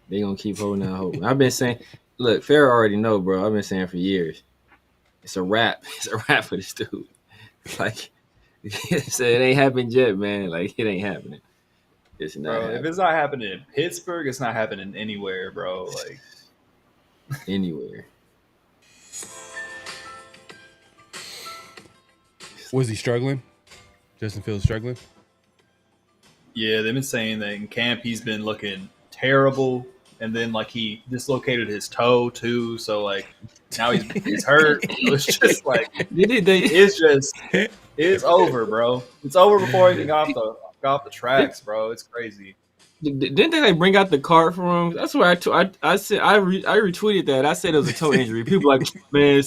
They gonna keep holding out hope. I've been saying, look, Pharaoh already know, bro. I've been saying for years, it's a wrap. It's a wrap for this dude. Like, so it ain't happened yet, man. Like, it ain't happening. It's not Bro, happening. if it's not happening in Pittsburgh, it's not happening anywhere, bro. Like anywhere. Was he struggling? Justin Fields struggling? Yeah, they've been saying that in camp he's been looking terrible, and then like he dislocated his toe too, so like now he's hurt. So it's just like it's over, bro. It's over before he even got off the tracks, bro. It's crazy. Didn't they like bring out the card for him? That's where I said I retweeted that. I said it was a toe injury. People like, man,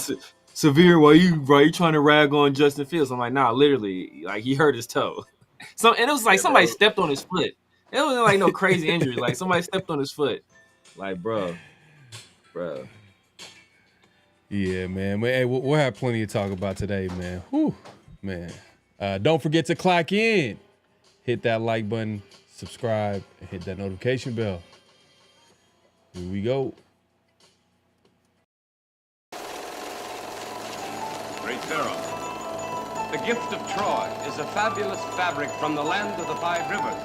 severe. Why you trying to rag on Justin Fields? I'm like, nah, literally, like he hurt his toe. So and it was like somebody stepped on his foot. It wasn't like no crazy injury. Like somebody stepped on his foot. Like, bro. Yeah, man. Hey, we'll have plenty to talk about today, man. Whew, man. Don't forget to clock in. Hit that like button, subscribe, and hit that notification bell. Here we go. Great Pharaoh. The gift of Troy is a fabulous fabric from the land of the 5 rivers.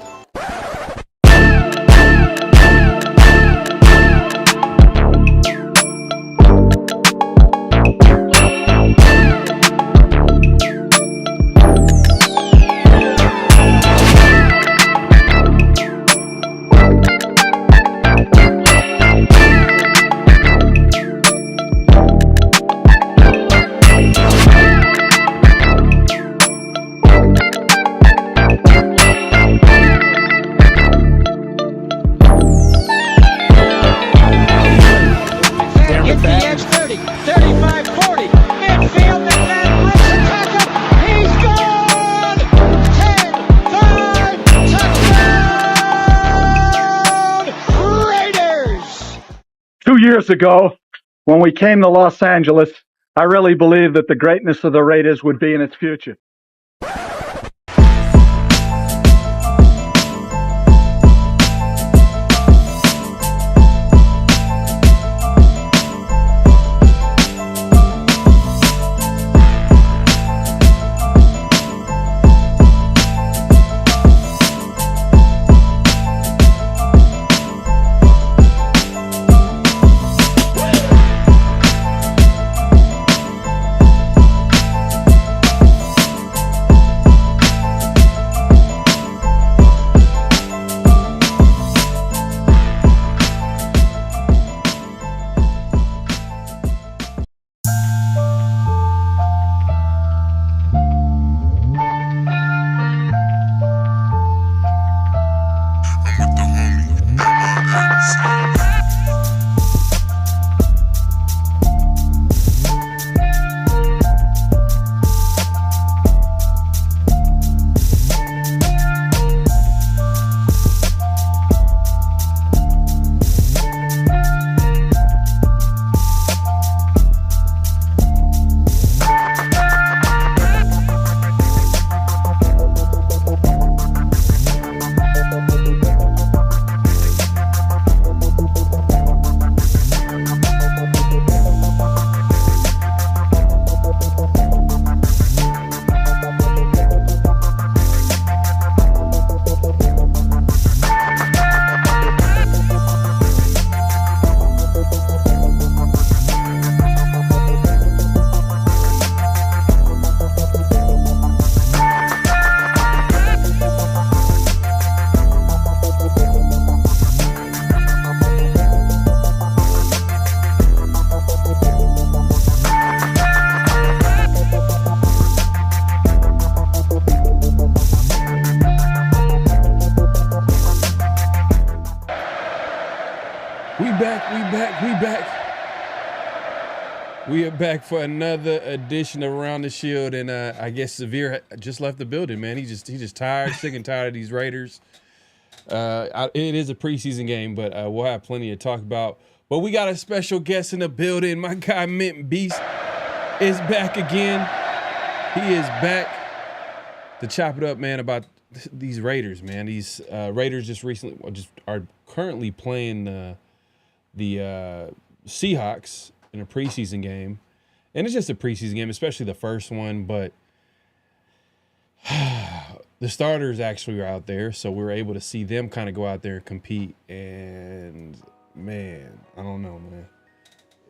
EP60, 35, 40, midfield, and then Brooks attack him. He's gone! 10, 5, touchdown! Raiders! 2 years ago, when we came to Los Angeles, I really believed that the greatness of the Raiders would be in its future. We are back for another edition of Around the Shield, and I guess Severe just left the building, man. He just tired, sick and tired of these Raiders. It is a preseason game, but we'll have plenty to talk about. But we got a special guest in the building. My guy Mint Beast is back again. He is back to chop it up, man, about these Raiders, man. These Raiders just are currently playing the Seahawks in a preseason game. And it's just a preseason game, especially the first one, but the starters actually were out there, so we were able to see them kind of go out there and compete. And man, I don't know, man.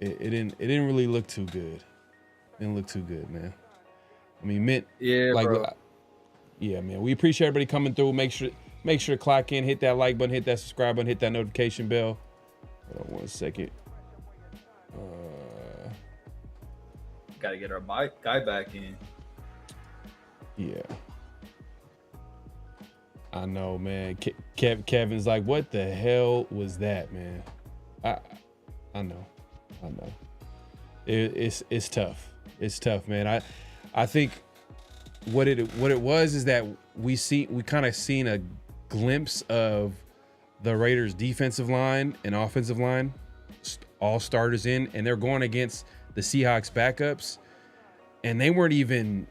It didn't really look too good. It didn't look too good, man. I mean, bro. Yeah, man. We appreciate everybody coming through. Make sure to clock in, hit that like button, hit that subscribe button, hit that notification bell. Hold on 1 second. Got to get our guy back in. Yeah. I know, man. Kevin's like, what the hell was that, man? I know. It's tough. It's tough, man. I think what it was is that we kind of seen a glimpse of the Raiders defensive line and offensive line, all starters in, and they're going against the Seahawks backups, and they weren't even.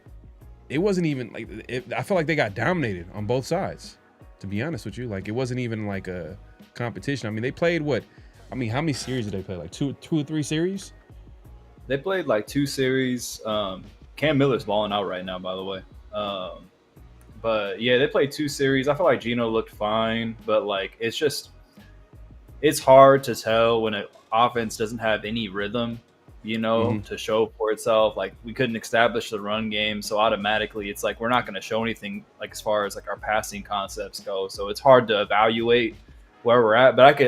It wasn't even like I felt like they got dominated on both sides. To be honest with you, like it wasn't even like a competition. I mean, they played what? I mean, how many series did they play? Like two or three series? They played like 2 series. Cam Miller's balling out right now, by the way. But yeah, they played 2 series. I feel like Geno looked fine, but like it's hard to tell when an offense doesn't have any rhythm, to show for itself. Like we couldn't establish the run game, so automatically it's like we're not going to show anything like as far as like our passing concepts go. So it's hard to evaluate where we're at. But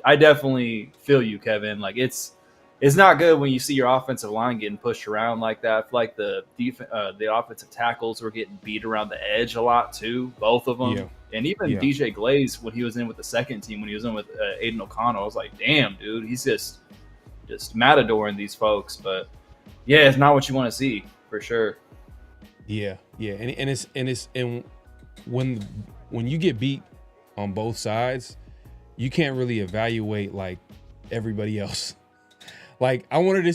I definitely feel you, Kevin. Like it's not good when you see your offensive line getting pushed around like that. I feel like the offensive tackles were getting beat around the edge a lot too, both of them. Yeah. And even DJ Glaze, when he was in with the second team, when he was in with Aiden O'Connell, I was like, damn, dude, he's just matadoring these folks. But yeah, it's not what you want to see for sure. Yeah, and when you get beat on both sides, you can't really evaluate like everybody else. Like I wanted to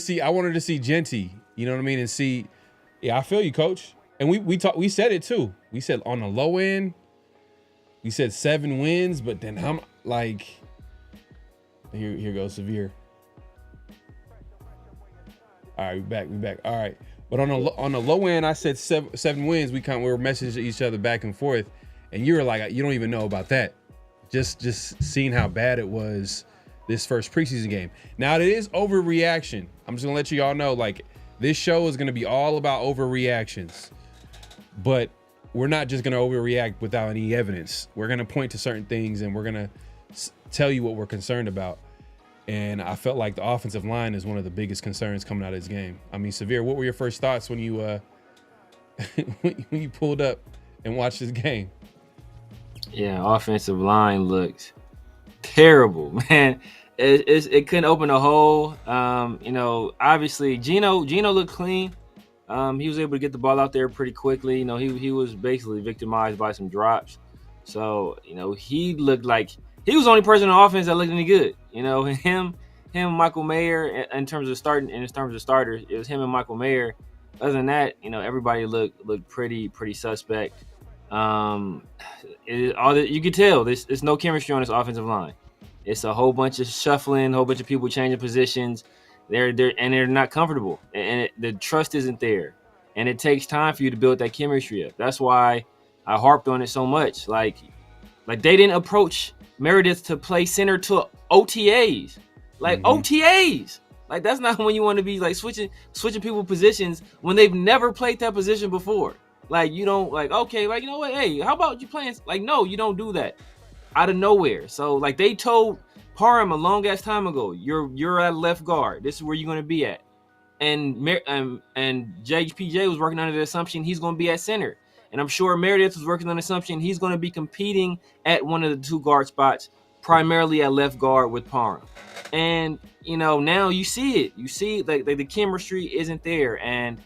see Jeanty, you know what I mean, and see. Yeah, I feel you, Coach. And we said it too. We said on the low end, we said 7 wins, but then I'm like, here goes Severe. All right, we back. All right, but on the low end, I said 7 wins. We were messaging each other back and forth, and you were like, you don't even know about that. Just seeing how bad it was this first preseason game. Now it is overreaction. I'm just gonna let you all know, like this show is gonna be all about overreactions, but we're not just gonna overreact without any evidence. We're gonna point to certain things and we're gonna tell you what we're concerned about. And I felt like the offensive line is one of the biggest concerns coming out of this game. I mean, Severe, what were your first thoughts when you when you pulled up and watched this game? Yeah, offensive line looked terrible, man. It couldn't open a hole. Obviously Geno looked clean. He was able to get the ball out there pretty quickly. He was basically victimized by some drops. So, he looked like he was the only person on offense that looked any good. Him, Michael Mayer, in terms of starters, it was him and Michael Mayer. Other than that, everybody looked pretty suspect. You could tell there's no chemistry on this offensive line. It's a whole bunch of shuffling, a whole bunch of people changing positions. They're not comfortable, and the trust isn't there. And it takes time for you to build that chemistry up. That's why I harped on it so much. Like they didn't approach Meredith to play center to OTAs. OTAs. Like that's not when you want to be like switching people positions when they've never played that position before. Like you don't okay, you know what? Hey, how about you playing? No, you don't do that out of nowhere. So they told Parham a long ass time ago, you're at left guard. This is where you're gonna be at. And JPJ was working under the assumption he's gonna be at center. And I'm sure Meredith was working on the assumption he's gonna be competing at one of the 2 guard spots, primarily at left guard with Parham. And now you see it. You see the chemistry isn't there, and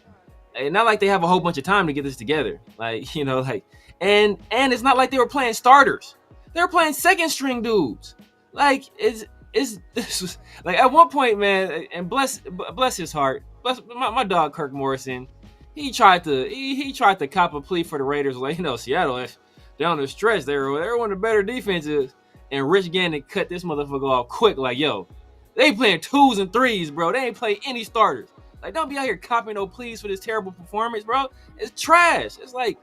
not like they have a whole bunch of time to get this together. And it's not like they were playing starters. They were playing second string dudes. This was at one point, man, and bless his heart, bless my dog Kirk Morrison. He tried to cop a plea for the Raiders, Seattle, down the stretch, they're one of the better defenses. And Rich Gannon cut this motherfucker off quick, yo, They playing 2s and 3s, bro. They ain't play any starters. Like, don't be out here copying no pleas for this terrible performance, bro. It's trash. It's like,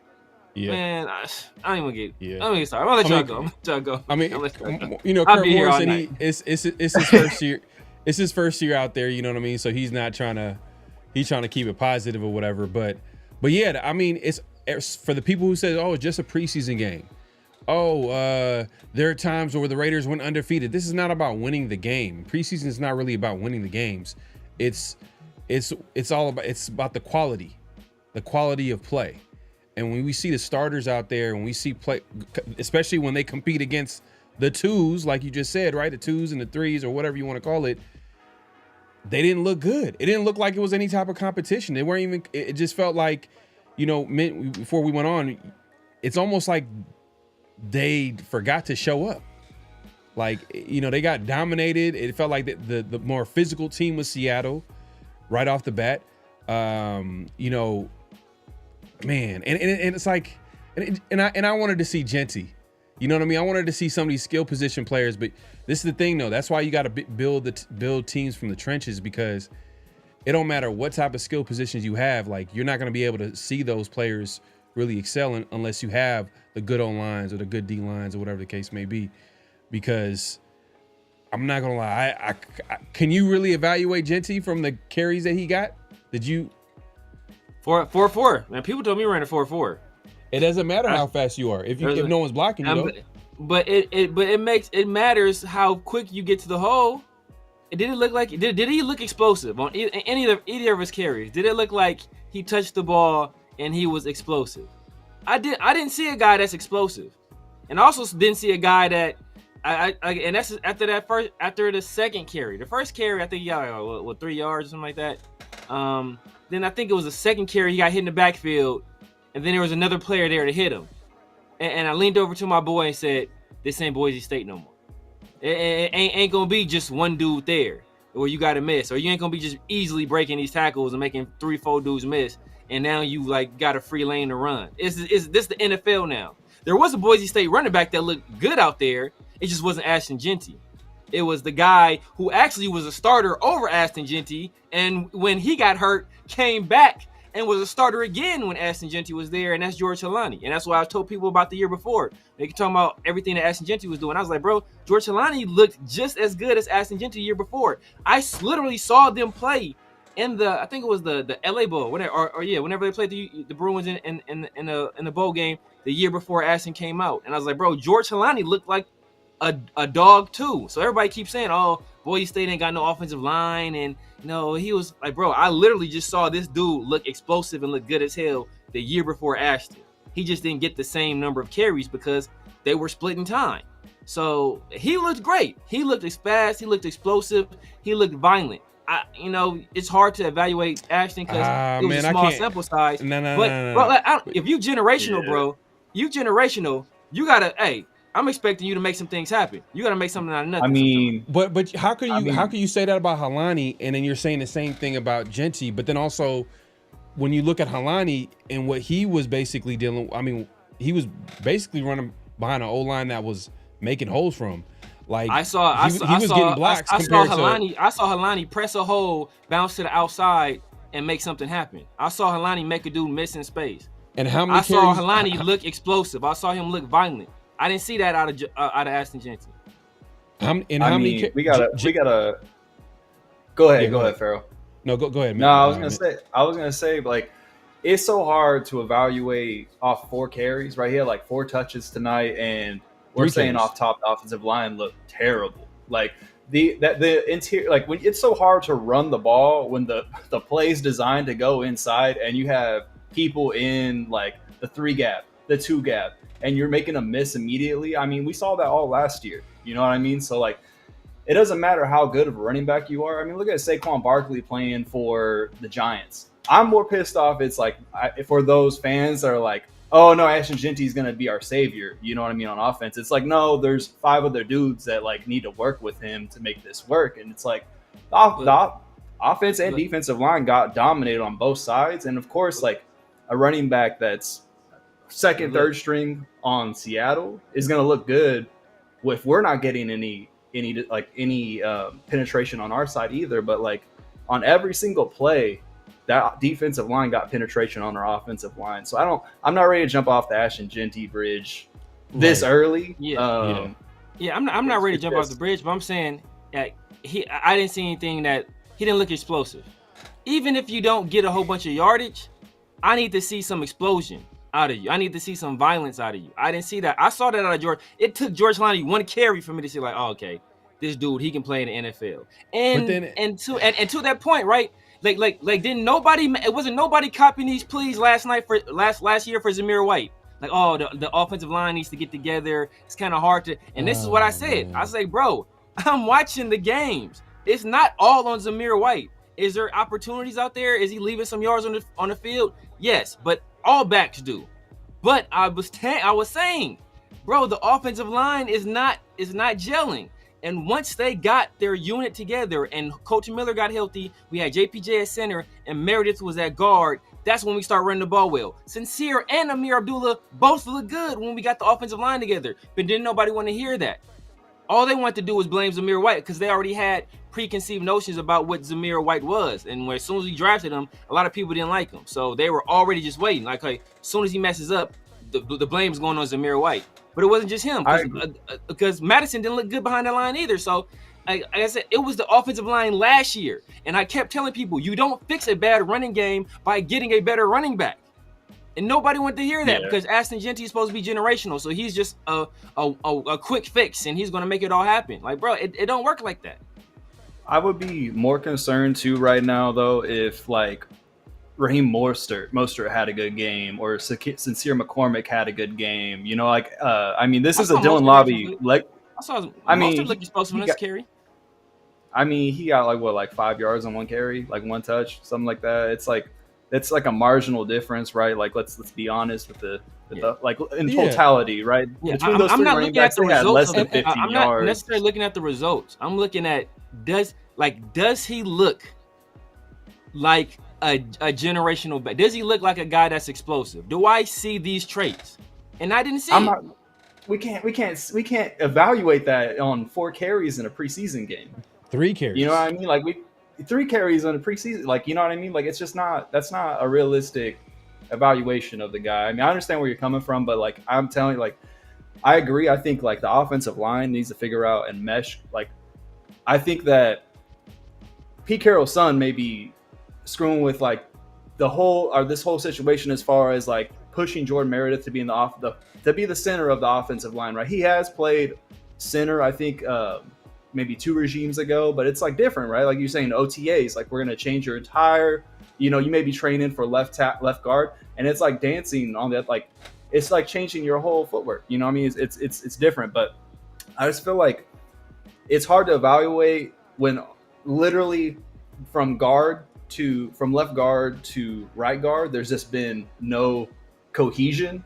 man, I don't even get. I don't even sorry. I'm gonna let y'all go. I mean, go. you know, Kurt Morrison, it's his first year. It's his first year out there. You know what I mean? So he's not trying to. He's trying to keep it positive or whatever. But yeah, I mean, it's for the people who say, oh, it's just a preseason game. Oh, there are times where the Raiders went undefeated. This is not about winning the game. Preseason is not really about winning the games. It's about the quality of play. And when we see the starters out there and we see play, especially when they compete against the 2s, like you just said, right? The 2s and the 3s or whatever you want to call it, they didn't look good. It didn't look like it was any type of competition. They weren't even, it just felt like, you know, before we went on, it's almost like they forgot to show up. Like, you know, they got dominated. It felt like the more physical team was Seattle right off the bat. You know, man, and it's like, and I wanted to see Jeanty. You know what I mean? I wanted to see some of these skill position players, but this is the thing, though. That's why you got to build teams from the trenches, because it don't matter what type of skill positions you have. Like, you're not going to be able to see those players really excelling unless you have the good O lines or the good D lines or whatever the case may be. Because I'm not gonna lie, I can you really evaluate Jeanty from the carries that he got? Did you? 4-4, man. People told me ran a 4-4. It doesn't matter how fast you are if no one's blocking you. But it matters how quick you get to the hole. It didn't look like did he look explosive on either of his carries? Did it look like he touched the ball and he was explosive? I didn't see a guy that's explosive, and I also didn't see a guy that and that's after the second carry. The first carry, I think he got like, 3 yards or something like that. Then I think it was the second carry, he got hit in the backfield, and then there was another player there to hit him. And I leaned over to my boy and said, "This ain't Boise State no more. It ain't gonna be just one dude there where you gotta miss, or you ain't gonna be just easily breaking these tackles and making 3-4 dudes miss, and now you like got a free lane to run. Is this the NFL now? There was a Boise State running back that looked good out there. It just wasn't Ashton Jeanty. It was the guy who actually was a starter over Ashton Jeanty, and when he got hurt, came back and was a starter again when Ashton Jeanty was there, and that's George Helani. And that's why I told people about the year before. They could talk about everything that Ashton Jeanty was doing. I was like, bro, George Helani looked just as good as Ashton Jeanty the year before. I literally saw them play in I think it was the LA Bowl, whenever they played the Bruins in the bowl game the year before Ashton came out. And I was like, bro, George Helani looked like a dog too. So everybody keeps saying, oh, Boise State ain't got no offensive line, and he was like, bro, I literally just saw this dude look explosive and look good as hell the year before Ashton. He just didn't get the same number of carries because they were splitting time. So he looked great. He looked fast. He looked explosive. He looked violent. It's hard to evaluate Ashton because it was a small sample size. No. If you generational, bro, you gotta. Hey, I'm expecting you to make some things happen. You gotta make something out of nothing. I mean, but how can you say that about Helani and then you're saying the same thing about Jeanty? But then also, when you look at Helani and what he was basically dealing, I mean, he was basically running behind an O-line that was making holes for him. Like he was getting blocks. I saw Helani press a hole, bounce to the outside, and make something happen. I saw Helani make a dude miss in space. And how many? I saw Helani look explosive. I saw him look violent. I didn't see that out of Ashton Jeanty. We gotta. Go ahead. Go ahead, Pharaoh. No, go ahead. No, I was gonna say, like, it's so hard to evaluate off 4 carries, right? He had like 4 touches tonight, and we're saying off top, the offensive line looked terrible. Like the interior, like when it's so hard to run the ball when the play's designed to go inside, and you have people in like the 3 gap, the 2 gap, and you're making a miss immediately. I mean, we saw that all last year. You know what I mean? So like, it doesn't matter how good of a running back you are. I mean, look at Saquon Barkley playing for the Giants. I'm more pissed off. It's like for those fans that are like, oh no, Ashton Jeanty is going to be our savior. You know what I mean? On offense, it's like, no, there's 5 other dudes that like need to work with him to make this work. And it's like the offense and defensive line got dominated on both sides. And of course, like a running back that's second, third string on Seattle is going to look good if we're not getting any any penetration on our side either. But like on every single play, that defensive line got penetration on our offensive line. So I'm not ready to jump off the Ashton Jeanty bridge this early. Yeah, I'm not ready to jump off the bridge, but I'm saying that I didn't see anything that he didn't look explosive. Even if you don't get a whole bunch of yardage, I need to see some explosion out of you. I need to see some violence out of you. I didn't see that. I saw that out of George. It took George Lonnie one carry for me to see like, oh, okay, this dude, he can play in the NFL. And to that point, right? Like didn't nobody? It wasn't nobody copying these pleas last year for Zamir White. Like, oh, the offensive line needs to get together. It's kind of hard to. And this is what I said. I say, bro, I'm watching the games. It's not all on Zamir White. Is there opportunities out there? Is he leaving some yards on the field? Yes, but all backs do. But I was saying, bro, the offensive line is not gelling. And once they got their unit together and Coach Miller got healthy, we had JPJ at center and Meredith was at guard. That's when we start running the ball well. Sincere and Amir Abdullah both look good when we got the offensive line together. But didn't nobody want to hear that. All they wanted to do was blame Zamir White because they already had preconceived notions about what Zamir White was. And as soon as we drafted him, a lot of people didn't like him. So they were already just waiting. Like, hey, as soon as he messes up, the blame's going on Zamir White. But it wasn't just him because Madison didn't look good behind the line either. So, like I said, it was the offensive line last year. And I kept telling people, you don't fix a bad running game by getting a better running back. And nobody wanted to hear that because Ashton Jeanty is supposed to be generational. So he's just a quick fix and he's going to make it all happen. Like, bro, it don't work like that. I would be more concerned too right now, though, if like Raheem Mostert had a good game or Sincere McCormick had a good game. You know, like, I mean, this is a Dylan Lobby. Like, Mostert looked explosive on this carry. I mean, he got like 5 yards on one carry, like one touch, something like that. It's like a marginal difference, right? Like, let's be honest with the like in totality, right? Yeah. Between those three running backs, they had less than 15 yards. I'm not necessarily looking at the results. I'm looking at does he look like a generational back? Does he look like a guy that's explosive? Do I see these traits? And I didn't see it. We can't evaluate that on 4 carries in a preseason game. 3 carries. You know what I mean? Like 3 carries on a preseason, like, you know what I mean? Like, it's just that's not a realistic evaluation of the guy. I mean, I understand where you're coming from, but like, I'm telling you, like, I agree. I think like the offensive line needs to figure out and mesh. Like, I think that Pete Carroll's son may be screwing with like this whole situation as far as like pushing Jordan Meredith to be to be the center of the offensive line, right? He has played center, I think, maybe 2 regimes ago, but it's like different, right? Like you're saying, OTAs, like we're gonna change your entire, you know, you may be training for left guard, and it's like dancing on that, like it's like changing your whole footwork. You know what I mean? It's different, but I just feel like it's hard to evaluate when literally from left guard to right guard, there's just been no cohesion,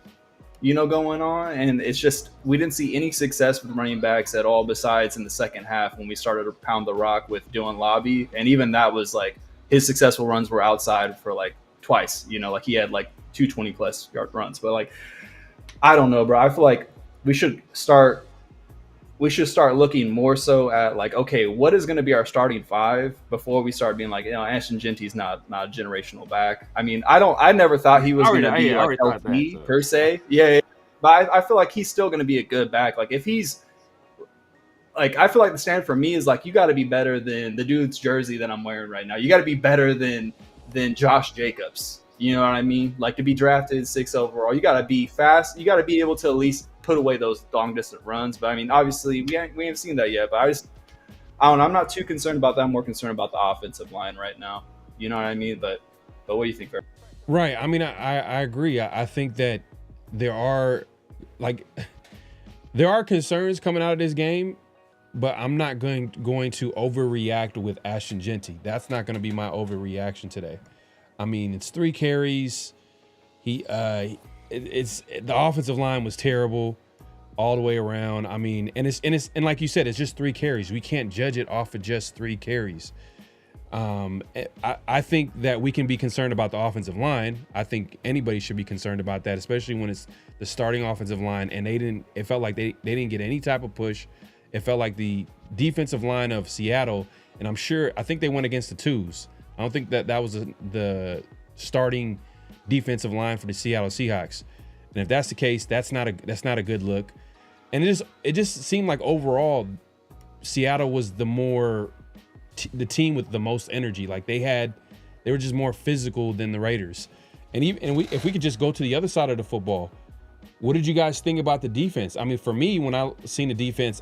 you know, going on. And it's just, we didn't see any success with running backs at all besides in the second half when we started to pound the rock with Dylan Lobby. And even that was like, his successful runs were outside for like twice, you know, like he had like 2 20+ yard runs. But like, I don't know, bro. I feel like we should start looking more so at like, okay, what is going to be our starting 5 before we start being like, you know, Ashton Jeanty's not a generational back. I mean, I never thought he was going to be like LP per se. Yeah. But I feel like he's still going to be a good back. Like if he's like, I feel like the standard for me is like, you got to be better than the dude's jersey that I'm wearing right now. You got to be better than Josh Jacobs. You know what I mean? Like to be drafted 6 overall, you got to be fast. You got to be able to at least put away those long distance runs. But I mean, obviously we haven't seen that yet, but I don't know. I'm not too concerned about that. I'm more concerned about the offensive line right now. You know what I mean? But what do you think, Pharaoh? Right. I mean, I agree. I think that there are concerns coming out of this game, but I'm not going to overreact with Ashton Jeanty. That's not going to be my overreaction today. I mean, it's 3 carries. The offensive line was terrible all the way around. I mean, and like you said, it's just 3 carries. We can't judge it off of just 3 carries. I think that we can be concerned about the offensive line. I think anybody should be concerned about that, especially when it's the starting offensive line and it felt like they didn't get any type of push it felt like the defensive line of Seattle, and I think they went against the twos. I don't think that was the starting defensive line for the Seattle Seahawks. And if that's the case, that's not a good look. And it just seemed like overall Seattle was the team with the most energy. Like they were just more physical than the Raiders. And if we could just go to the other side of the football, what did you guys think about the defense? I mean, for me, when I seen the defense,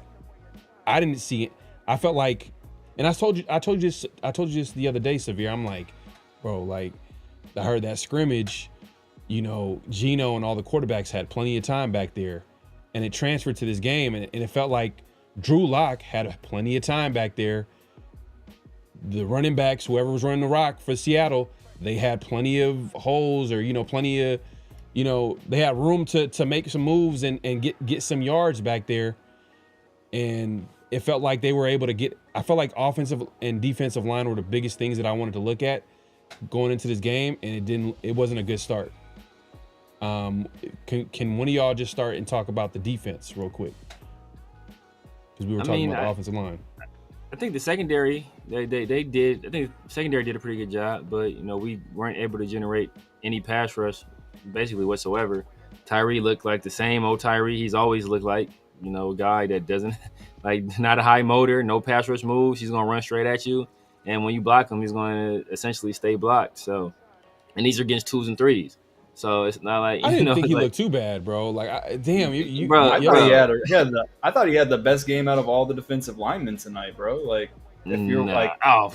I didn't see it. I felt like, and I told you this the other day, Severe. I'm like, bro, like I heard that scrimmage, Gino and all the quarterbacks had plenty of time back there, and it transferred to this game, and it felt like Drew Lock had plenty of time back there. The running backs, whoever was running the rock for Seattle, they had plenty of holes or, plenty of, they had room to make some moves and get some yards back there. And it felt like they were able to I felt like offensive and defensive line were the biggest things that I wanted to look at going into this game. And it wasn't a good start. Can one of y'all just start and talk about the defense real quick? Because we were talking about the offensive line. I think the secondary, I think the secondary did a pretty good job, but we weren't able to generate any pass rush basically whatsoever. Tyree looked like the same old Tyree he's always looked like, a guy that doesn't not a high motor, no pass rush moves. He's gonna run straight at you, and when you block him, he's going to essentially stay blocked. So, and these are against 2s and 3s. So it's not like I didn't think he looked too bad, bro. Like, damn, you bro. I thought he had the best game out of all the defensive linemen tonight, bro. Like, if you're oh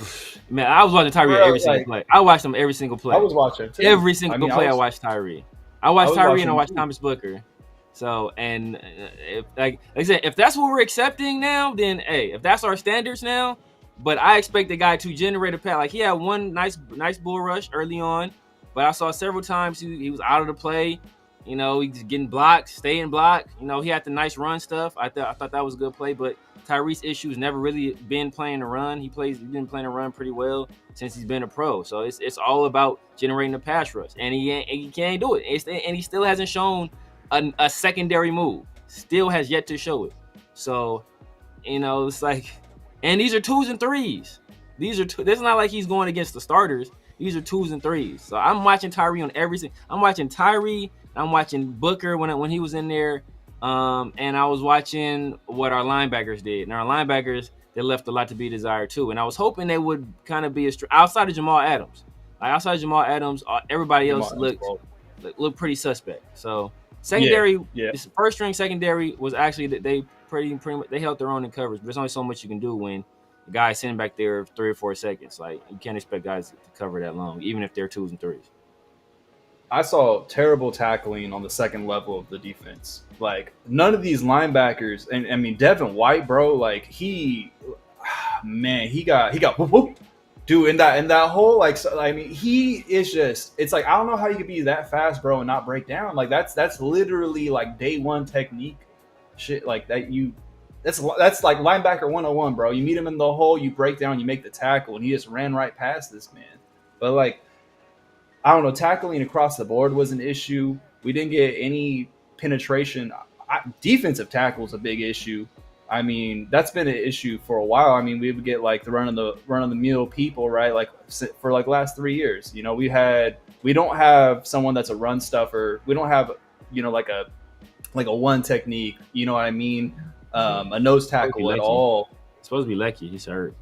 man, I was watching Tyree every single play. I watched him every single play. I was watching too. Every single play. I watched Tyree. I watched Tyree and I watched Thomas Booker. So, and if, like I said, if that's what we're accepting now, then hey, if that's our standards now, but I expect the guy to generate a pass. Like he had one nice bull rush early on. But I saw several times he was out of the play. He's getting blocked, staying blocked. He had the nice run stuff. I thought that was a good play. But Tyree's issue's never really been playing the run. He's been playing the run pretty well since he's been a pro. So it's all about generating the pass rush, and he can't do it. And he still hasn't shown a secondary move. Still has yet to show it. So it's like, and these are 2s and 3s. It's not like he's going against the starters. These are 2s and 3s. So I'm watching Tyree on everything. I'm watching Tyree. I'm watching Booker when he was in there. And I was watching what our linebackers did. And our linebackers, they left a lot to be desired too. And I was hoping they would kind of be outside of Jamal Adams. Everybody else looked pretty suspect. So secondary, this first string secondary was actually that they pretty much they held their own in coverage. But there's only so much you can do when the guy sitting back there 3 or 4 seconds. Like, you can't expect guys to cover that long, even if they're 2s and 3s. I saw terrible tackling on the second level of the defense. Like, none of these linebackers, and I mean Devin White, bro, like he got whoop, whoop. Dude, in that whole he is just, it's like I don't know how you could be that fast, bro, and not break down. Like that's literally like day one technique shit like that. That's like linebacker 101, bro. You meet him in the hole, you break down, you make the tackle, and he just ran right past this man. But like, I don't know, tackling across the board was an issue. We didn't get any penetration. Defensive tackle is a big issue. I mean, that's been an issue for a while. I mean, we would get like the run of the mill people, right? Like for like last 3 years, we don't have someone that's a run stuffer. We don't have, like a one technique. You know what I mean? A nose tackle at all. It's supposed to be Lecky. He's hurt.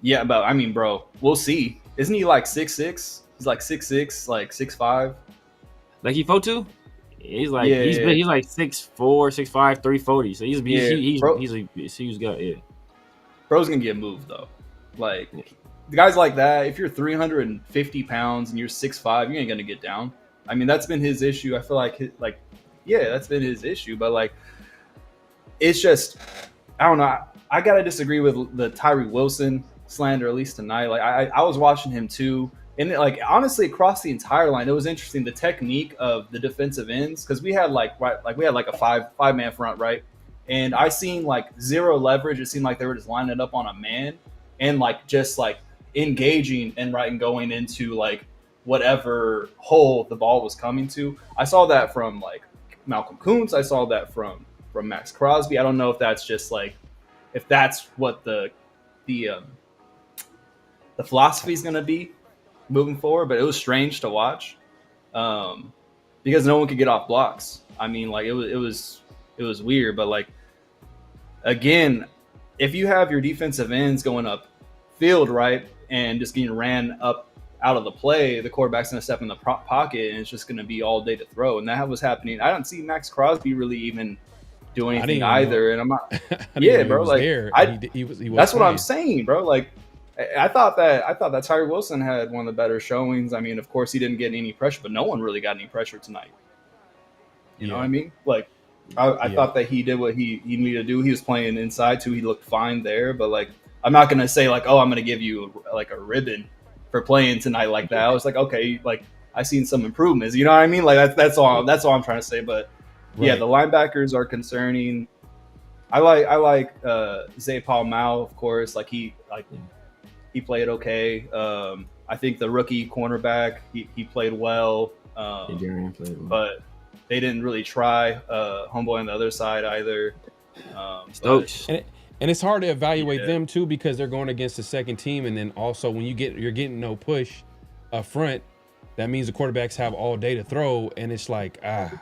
Yeah, but I mean, bro, we'll see. Isn't he like 6'6"? He's like 6'6", like 6'5". Lecky Fotu? He's like he's like 6'4", 6'5", 340. So he's a huge guy. Yeah. Bro's gonna get moved though. Like the guys like that, if you're 350 pounds and you're 6'5", you ain't gonna get down. I mean, that's been his issue. I feel like that's been his issue. But like, it's just, I don't know. I gotta disagree with the Tyree Wilson slander, at least tonight. Like I was watching him too, and like honestly, across the entire line, it was interesting the technique of the defensive ends, because we had like a five man front, right? And I seen like zero leverage. It seemed like they were just lining up on a man and like just like engaging and going into like whatever hole the ball was coming to. I saw that from like Malcolm Kuntz. I saw that from from Max Crosby. I don't know if that's just like if that's what the philosophy is going to be moving forward. But it was strange to watch because no one could get off blocks. I mean, like it was weird. But like again, if you have your defensive ends going up field, right, and just getting ran up out of the play, the quarterback's going to step in the pocket and it's just going to be all day to throw. And that was happening. I don't see Max Crosby really even do anything either. And I'm not, yeah, bro. Like he was that's what I'm saying, bro. Like I thought that Tyree Wilson had one of the better showings. I mean, of course he didn't get any pressure, but no one really got any pressure tonight. You know what I mean? Like I thought that he did what he needed to do. He was playing inside too. He looked fine there, but like, I'm not going to say like, oh, I'm going to give you like a ribbon for playing tonight like that. I was like, okay, like I seen some improvements. You know what I mean? Like that's all I'm trying to say. But yeah, the linebackers are concerning. I like Zay Paul-Mao, of course. Like he played okay. I think the rookie cornerback he played well. But they didn't really try. Homeboy on the other side either. Stokes. And it's hard to evaluate them too because they're going against the second team, and then also when you're getting no push up front, that means the quarterbacks have all day to throw, and it's like I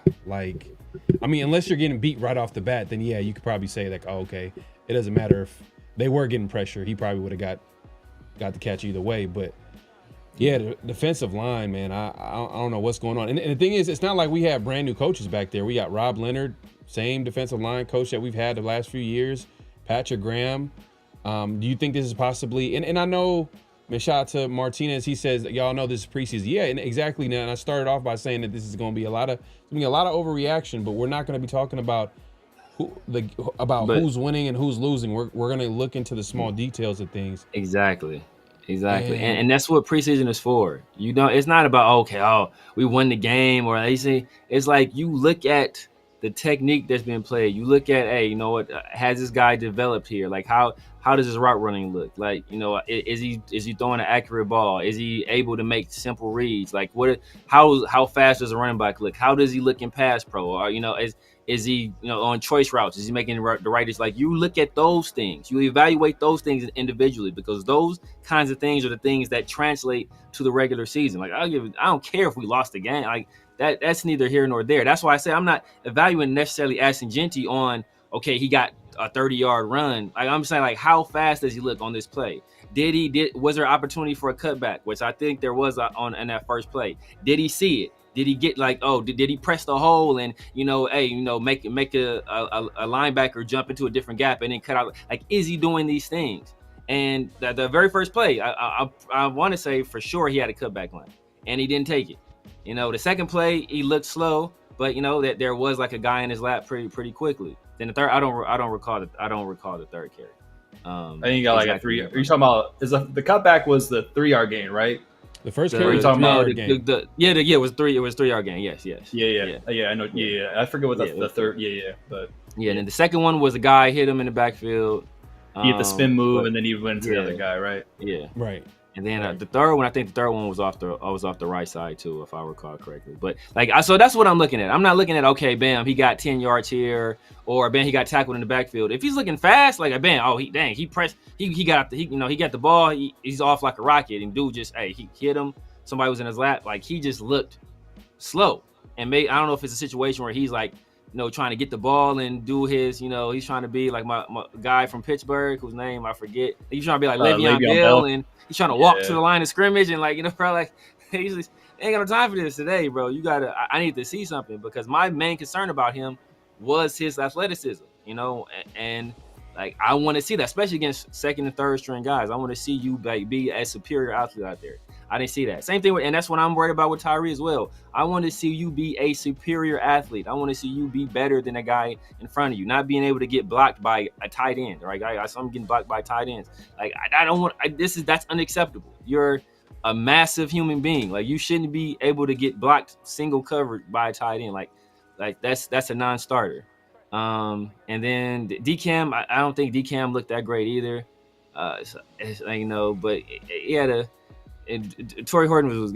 mean, unless you're getting beat right off the bat, then yeah, you could probably say like, oh, okay, it doesn't matter if they were getting pressure, he probably would have got the catch either way. But yeah, the defensive line, man, I don't know what's going on. And the thing is, it's not like we have brand new coaches back there. We got Rob Leonard, same defensive line coach that we've had the last few years. Patrick Graham. Do you think this is possibly, and I know, man, shout out to Martinez, he says, y'all know this is preseason. Yeah, and exactly. Now, and I started off by saying that this is going to be a lot of overreaction, but we're not going to be talking about who's winning and who's losing. We're going to look into the small details of things. Exactly. And that's what preseason is for. You know, it's not about, we won the game or anything. It's like you look at the technique that's been played. You look at, hey, you know what, has this guy developed here? Like how does his route running look? Like, you know, is he throwing an accurate ball? Is he able to make simple reads? Like how fast does a running back look? How does he look in pass pro? Or, you know, is he, you know, on choice routes? Is he making the right? Like you look at those things, you evaluate those things individually because those kinds of things are the things that translate to the regular season. Like I don't care if we lost the game. Like that's neither here nor there. That's why I say I'm not evaluating necessarily Ashton Jeanty on, okay, he got a 30-yard run. Like I'm saying, like how fast does he look on this play? Was there opportunity for a cutback, which I think there was in that first play? Did he see it? Did he get like, did he press the hole and, you know, hey, you know, make a linebacker jump into a different gap and then cut out? Like, is he doing these things? And the very first play, I want to say for sure he had a cutback line and he didn't take it. You know, the second play he looked slow, but you know that there was like a guy in his lap pretty quickly. Then the third, I don't recall the third carry. I think you got like a 3. Are you talking about? The cutback was the 3-yard gain, right? The first carry. It was 3-yard gain. Yes. Yeah. I know. Yeah. I forget what the third. But and then the second one was a guy hit him in the backfield. He had the spin move, and then he went to the other guy, right? Yeah. Right. And then the third one, I think the third one was off the right side too, if I recall correctly. But so that's what I'm looking at. I'm not looking at, okay, bam, he got 10 yards here, or bam, he got tackled in the backfield. If he's looking fast, like bam, he pressed, he got the ball, he's off like a rocket, and dude just, he hit him. Somebody was in his lap, like he just looked slow. And I don't know if it's a situation where he's like, you know, trying to get the ball and do his, you know, he's trying to be like my guy from Pittsburgh, whose name I forget. He's trying to be like Le'Veon Bell, and he's trying to walk to the line of scrimmage and like, you know, bro, like he's just ain't got no time for this today, bro. I need to see something because my main concern about him was his athleticism, you know, and like I want to see that, especially against second and third string guys. I want to see you be a superior athlete out there. I didn't see that. Same thing and that's what I'm worried about with Tyree as well. I want to see you be a superior athlete. I want to see you be better than a guy in front of you, not being able to get blocked by a tight end, right? I'm getting blocked by tight ends. Like I don't want. That's unacceptable. You're a massive human being. Like you shouldn't be able to get blocked single covered by a tight end. Like that's a non-starter. And then DCam, I don't think DCam looked that great either. You know, but he had and Torrey Horton was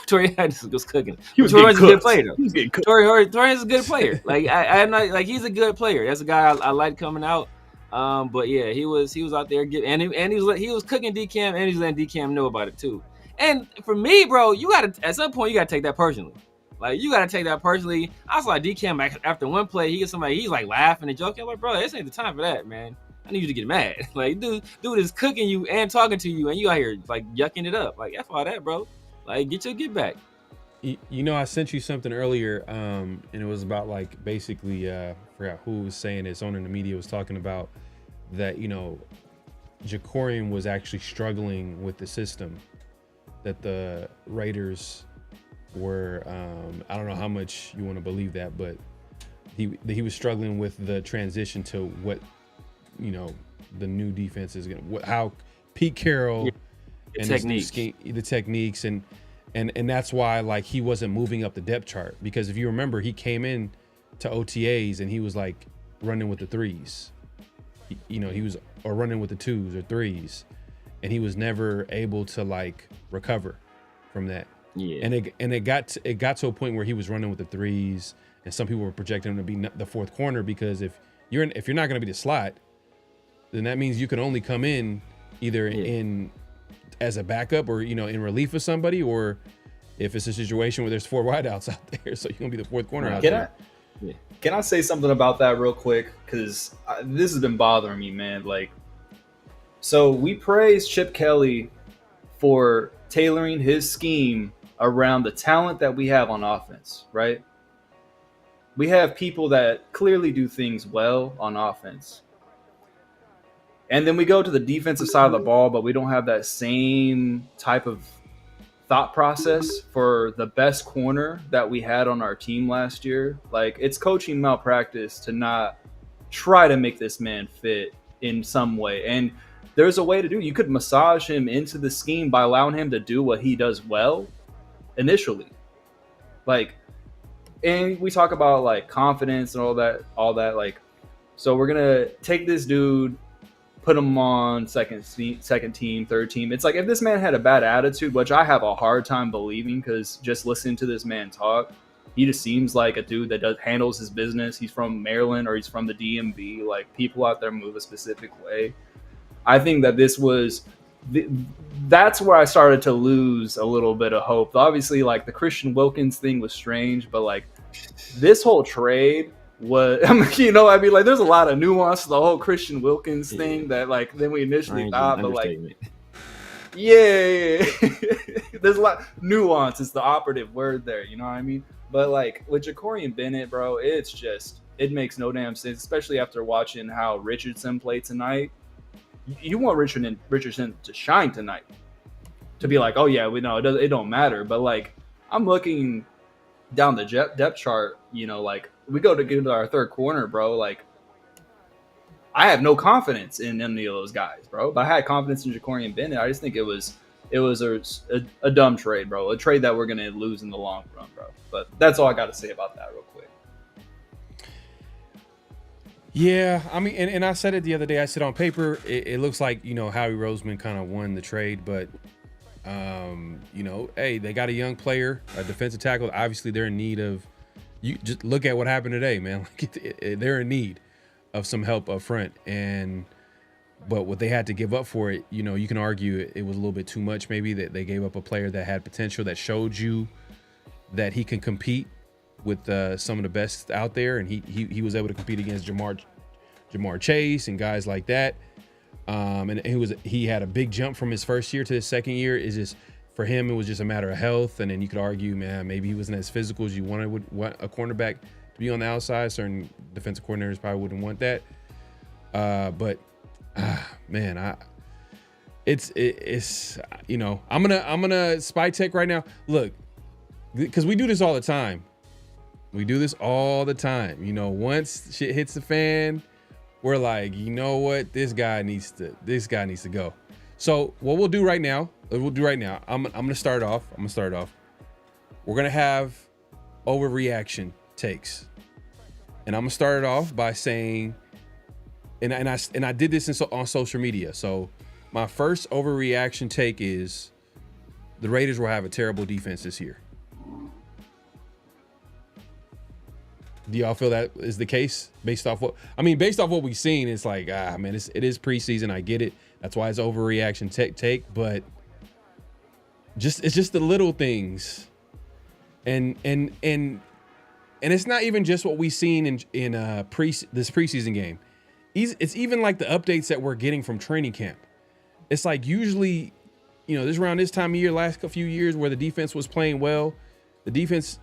Torrey was cooking. He was Torrey getting Horton's a good cooked. player though. He was getting cooked. Torrey is a good player. Like I'm not like he's a good player. That's a guy I like coming out. But yeah, he was out there getting and he was cooking DCam and he was letting DCam know about it too. And for me, bro, you gotta at some point you gotta take that personally. Like you gotta take that personally. I saw DCam after one play, he gets somebody, he's like laughing and joking. I'm like, bro, this ain't the time for that, man. I need you to get mad. Like, dude is cooking you and talking to you, and you out here like yucking it up. Like, F all that, bro. Like, get your get back. You know, I sent you something earlier, and it was about like basically, I forgot who was saying it. Someone in the media was talking about that, you know, Jakorian was actually struggling with the system that the Raiders were. I don't know how much you want to believe that, but he was struggling with the transition to what, you know, the new defense is gonna, how Pete Carroll and the techniques and that's why like he wasn't moving up the depth chart, because if you remember, he came in to OTAs and he was like running with the threes, he was or running with the twos or threes, and he was never able to like recover from that. Yeah, and it got to a point where he was running with the threes, and some people were projecting him to be the fourth corner, because if you're not going to be the slot, then that means you can only come in either in as a backup or, you know, in relief of somebody, or if it's a situation where there's four wideouts out there, so you're gonna be the fourth corner out there. Can I say something about that real quick? Because this has been bothering me, man. Like, so we praise Chip Kelly for tailoring his scheme around the talent that we have on offense, right? We have people that clearly do things well on offense. And then we go to the defensive side of the ball, but we don't have that same type of thought process for the best corner that we had on our team last year. Like, it's coaching malpractice to not try to make this man fit in some way. And there's a way to do it. You could massage him into the scheme by allowing him to do what he does well initially. Like, and we talk about like confidence and all that. Like, so we're going to take this dude, put him on second team, third team. It's like, if this man had a bad attitude, which I have a hard time believing, because just listening to this man talk, he just seems like a dude that handles his business. He's from Maryland or he's from the DMV. Like, people out there move a specific way. I think that that's where I started to lose a little bit of hope. Obviously, like, the Christian Wilkins thing was strange, but like this whole trade was, I mean, you know, I mean, like, there's a lot of nuance to the whole Christian Wilkins thing that, like, then we initially thought, but like, yeah. There's a lot nuance is the operative word there, you know what I mean? But like with Jakorian Bennett, bro, it's just, it makes no damn sense, especially after watching how Richardson played tonight. You want Richardson to shine tonight, to be like, oh yeah, we know it don't matter. But like, I'm looking down the depth chart, you know, like, we go to get to our third corner, bro. Like, I have no confidence in any of those guys, bro. But I had confidence in Jakorian Bennett. I just think it was a dumb trade, bro. A trade that we're gonna lose in the long run, bro. But that's all I got to say about that, real quick. Yeah, I mean, and I said it the other day. I said on paper, it looks like, you know, Howie Roseman kind of won the trade, but you know, hey, they got a young player, a defensive tackle. Obviously, they're in need of. You just look at what happened today, man. Like, they're in need of some help up front, but what they had to give up for it, you know, you can argue it was a little bit too much. Maybe that they gave up a player that had potential, that showed you that he can compete with some of the best out there, and he was able to compete against Jamar Chase and guys like that. And he had a big jump from his first year to his second year. Is just for him, it was just a matter of health. And then you could argue, man, maybe he wasn't as physical as you want a cornerback to be on the outside. Certain defensive coordinators probably wouldn't want that. But man, it's you know, I'm gonna spy tech right now. Look, because we do this all the time. You know, once shit hits the fan, we're like, you know what, this guy needs to go. So what we'll do right now, I'm gonna start off. We're gonna have overreaction takes, and I'm gonna start it off by saying, and I did this on social media. So my first overreaction take is, the Raiders will have a terrible defense this year. Do y'all feel that is the case based off what we've seen? It's like, man, it is preseason. I get it. That's why it's overreaction take, but it's just the little things. And it's not even just what we've seen in this preseason game. It's even like the updates that we're getting from training camp. It's like usually, this around this time of year, last few years where the defense was playing well, the defense,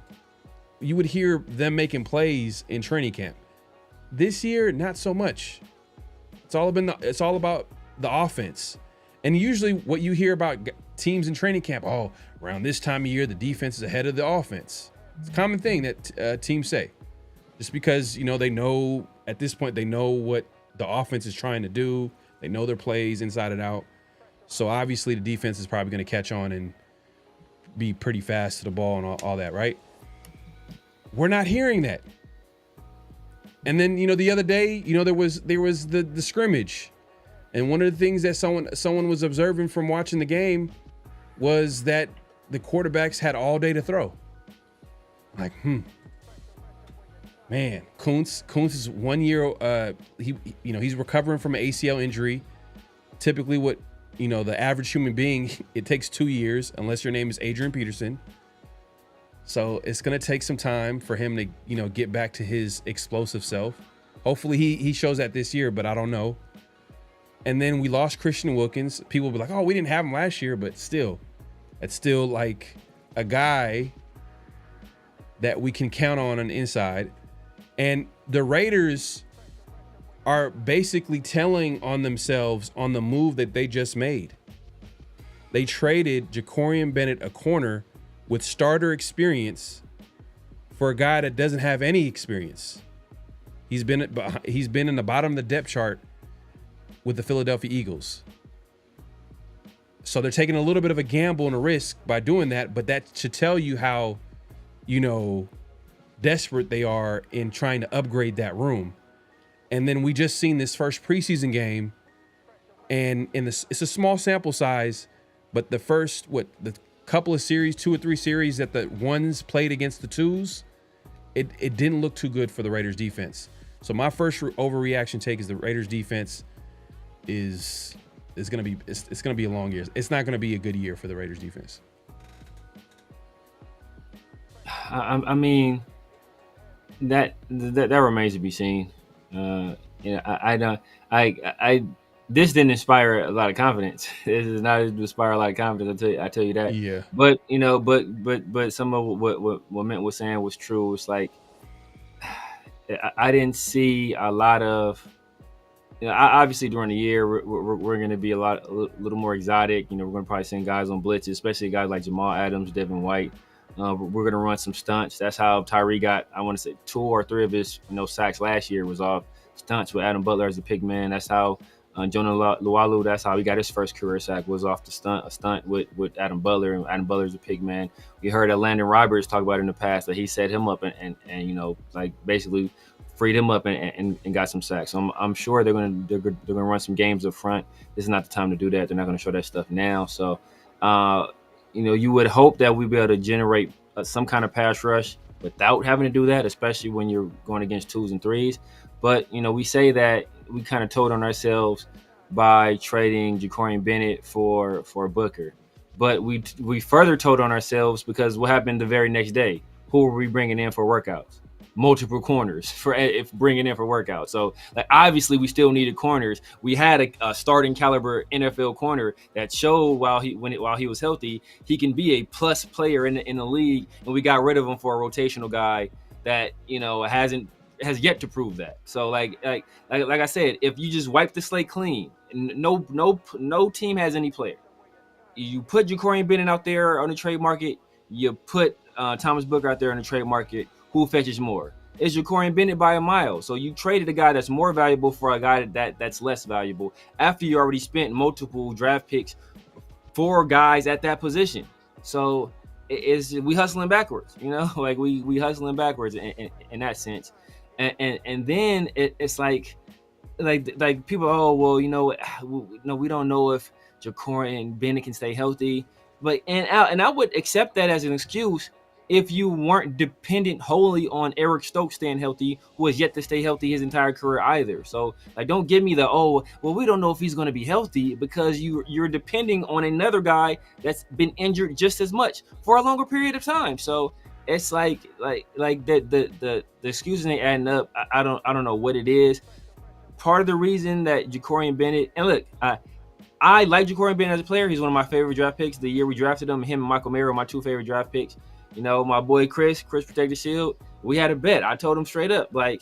you would hear them making plays in training camp. This year, not so much. It's all about the offense. And usually what you hear about teams in training camp, around this time of year, the defense is ahead of the offense. It's a common thing that teams say. Just because, they know at this point, they know what the offense is trying to do. They know their plays inside and out. So obviously the defense is probably going to catch on and be pretty fast to the ball and all that, right? We're not hearing that. And then, the other day, there was the scrimmage. And one of the things that someone was observing from watching the game was that the quarterbacks had all day to throw. Like, man, Kuntz is 1 year. He's recovering from an ACL injury. Typically, what the average human being, it takes 2 years, unless your name is Adrian Peterson. So it's gonna take some time for him to get back to his explosive self. Hopefully he shows that this year, but I don't know. And then we lost Christian Wilkins. People will be like, "Oh, we didn't have him last year," but still, it's still like a guy that we can count on the inside. And the Raiders are basically telling on themselves on the move that they just made. They traded Jakorian Bennett, a corner with starter experience, for a guy that doesn't have any experience. He's been in the bottom of the depth chart with the Philadelphia Eagles. So they're taking a little bit of a gamble and a risk by doing that, but that should tell you how, desperate they are in trying to upgrade that room. And then we just seen this first preseason game, and it's a small sample size, but the first, the couple of series, 2 or 3 series that the ones played against the twos, it didn't look too good for the Raiders defense. So my first overreaction take is the Raiders defense is going to be a long year. It's not going to be a good year for the Raiders defense. I mean, that remains to be seen. This didn't inspire a lot of confidence. This is not inspire a lot of confidence. I tell you that. Yeah. But but some of what Mint was saying was true. It's like I didn't see a lot of. Obviously during the year we're going to be a little more exotic. We're going to probably send guys on blitzes, especially guys like Jamal Adams, Devin White. We're going to run some stunts. That's how Tyree got, I want to say, 2 or 3 of his sacks last year was off stunts with Adam Butler as the pig man. That's how Jonah Lualu, that's how he got his first career sack, was off a stunt with Adam Butler, and Adam Butler's a pig man. We heard Landon Roberts talk about it in the past that he set him up and basically freed him up and got some sacks. So I'm sure they're gonna run some games up front. This is not the time to do that. They're not gonna show that stuff now. So you would hope that we'd be able to generate some kind of pass rush without having to do that, especially when you're going against 2s and 3s. But we say that we kind of told on ourselves by trading Jakorian Bennett for Booker, but we further told on ourselves because what happened the very next day? Who were we bringing in for workouts? Multiple corners for bringing in for workouts. So obviously we still needed corners. We had a starting caliber NFL corner that showed while he was healthy, he can be a plus player in the league, and we got rid of him for a rotational guy that has yet to prove that. So like I said, if you just wipe the slate clean, no team has any player. You put Jakorian Bennett out there on the trade market, you put Thomas Booker out there on the trade market. Who fetches more? It's Jakorian Bennett by a mile. So you traded a guy that's more valuable for a guy that's less valuable after you already spent multiple draft picks for guys at that position. So we hustling backwards, we hustling backwards in that sense. And then it's like people, we don't know if Jakorian Bennett can stay healthy. and I would accept that as an excuse if you weren't dependent wholly on Eric Stokes staying healthy, who has yet to stay healthy his entire career either. So like, don't give me the we don't know if he's going to be healthy, because you're depending on another guy that's been injured just as much for a longer period of time. So it's like the excuses ain't adding up. I don't know what it is. Part of the reason that Jakorian Bennett, and look, I like Jakorian Bennett as a player. He's one of my favorite draft picks. The year we drafted him and Michael Mayer were my two favorite draft picks. You know, my boy Chris Protect the Shield, we had a bet. I told him straight up, like,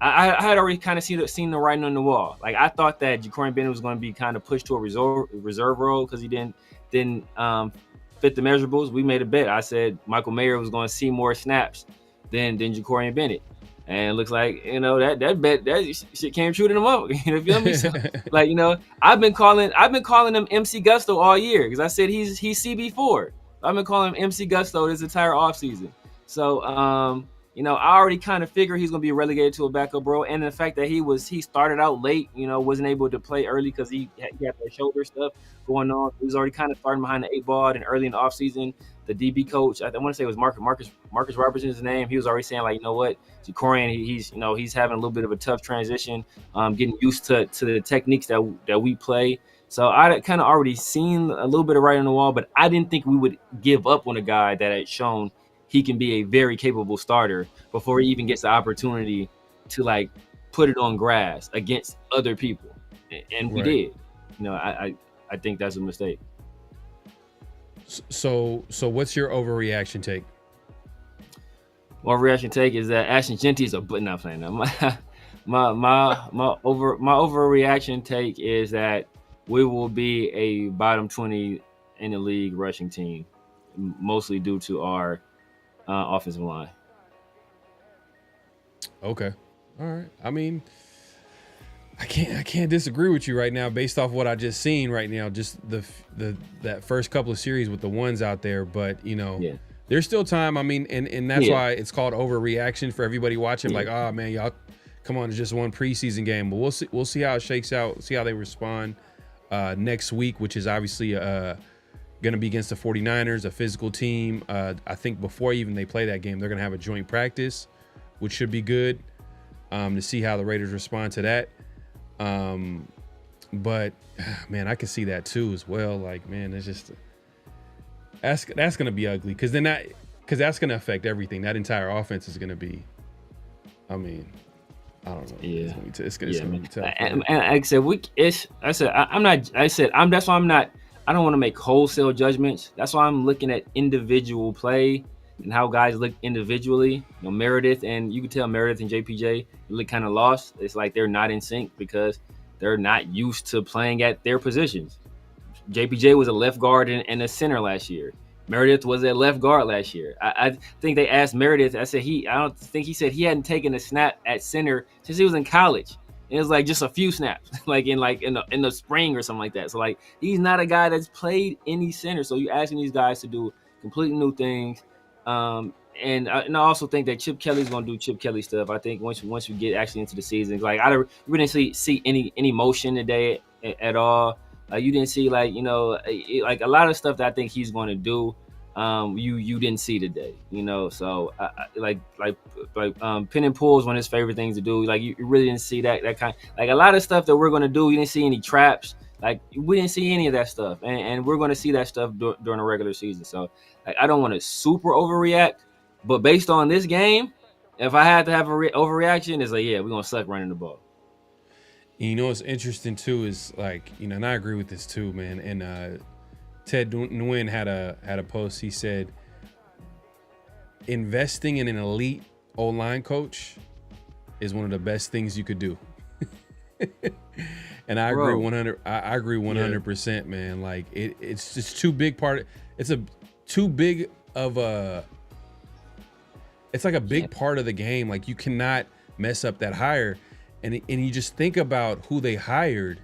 I had already kind of seen the writing on the wall. Like, I thought that Jakorian Bennett was going to be kind of pushed to a reserve role because he didn't fit the measurables. We made a bet. I said Michael Mayer was going to see more snaps than Jakorian Bennett. And it looks like, you know, that bet, that shit came true to the mother. You feel me? So, like, you know, I've been calling him MC Gusto all year because I said he's CB4. I've been calling him MC Gusto this entire offseason. So, you know, I already kind of figured he's going to be relegated to a backup role. And the fact that he started out late, you know, wasn't able to play early because he had that shoulder stuff going on. He was already kind of starting behind the 8 ball, and early in the offseason, the DB coach, I want to say it was Marcus Robertson's name. He was already saying, like, you know what, Jakorian, he's having a little bit of a tough transition, getting used to the techniques that we play. So I kind of already seen a little bit of writing on the wall, but I didn't think we would give up on a guy that had shown he can be a very capable starter before he even gets the opportunity to, like, put it on grass against other people. And we did. You know, I think that's a mistake. So what's your overreaction take? My overreaction take is that Ashton Jeanty is not playing now. My overreaction take is that we will be a bottom 20 in the league rushing team, mostly due to our offensive line. Okay. All right. I mean, I can't disagree with you right now based off what I just seen right now, just that first couple of series with the ones out there. But, you know, there's still time. I mean, and that's why it's called overreaction for everybody watching. Like, oh man, y'all, come on, it's just one preseason game. But we'll see how it shakes out, see how they respond next week, which is obviously going to be against the 49ers, a physical team. I think before even they play that game, they're going to have a joint practice, which should be good to see how the Raiders respond to that. But man, I can see that too as well. Like, man, it's just that's going to be ugly because that's going to affect everything. That entire offense is going to be. I mean, I don't know. Yeah, it's going to be tough. And like I said, that's why I'm not. I don't want to make wholesale judgments. That's why I'm looking at individual play and how guys look individually. You know, Meredith, and you can tell Meredith and JPJ look kind of lost. It's like they're not in sync because they're not used to playing at their positions. JPJ was a left guard and a center last year. Meredith was a left guard last year. I think they asked Meredith. I don't think he said he hadn't taken a snap at center since he was in college. It was like just a few snaps, like in the spring or something like that. So like he's not a guy that's played any center. So you're asking these guys to do completely new things. And I also think that Chip Kelly's gonna do Chip Kelly stuff. I think once we get actually into the season, like we didn't see any motion today at all. You didn't see like like a lot of stuff that I think he's going to do. You didn't see today, So like pin and pull is one of his favorite things to do. Like you really didn't see that kind. Like a lot of stuff that we're going to do, you didn't see any traps. Like we didn't see any of that stuff, and we're going to see that stuff during the regular season. So like I don't want to super overreact, but based on this game, if I had to have a overreaction, it's like we're gonna suck running the ball. You know what's interesting too is like and I agree with this too, man. And Ted Nguyen had a post. He said investing in an elite O-line coach is one of the best things you could do. And I agree 100. I agree 100%, man. Like it's just too big part. It's like a big part of the game. Like you cannot mess up that hire. And you just think about who they hired.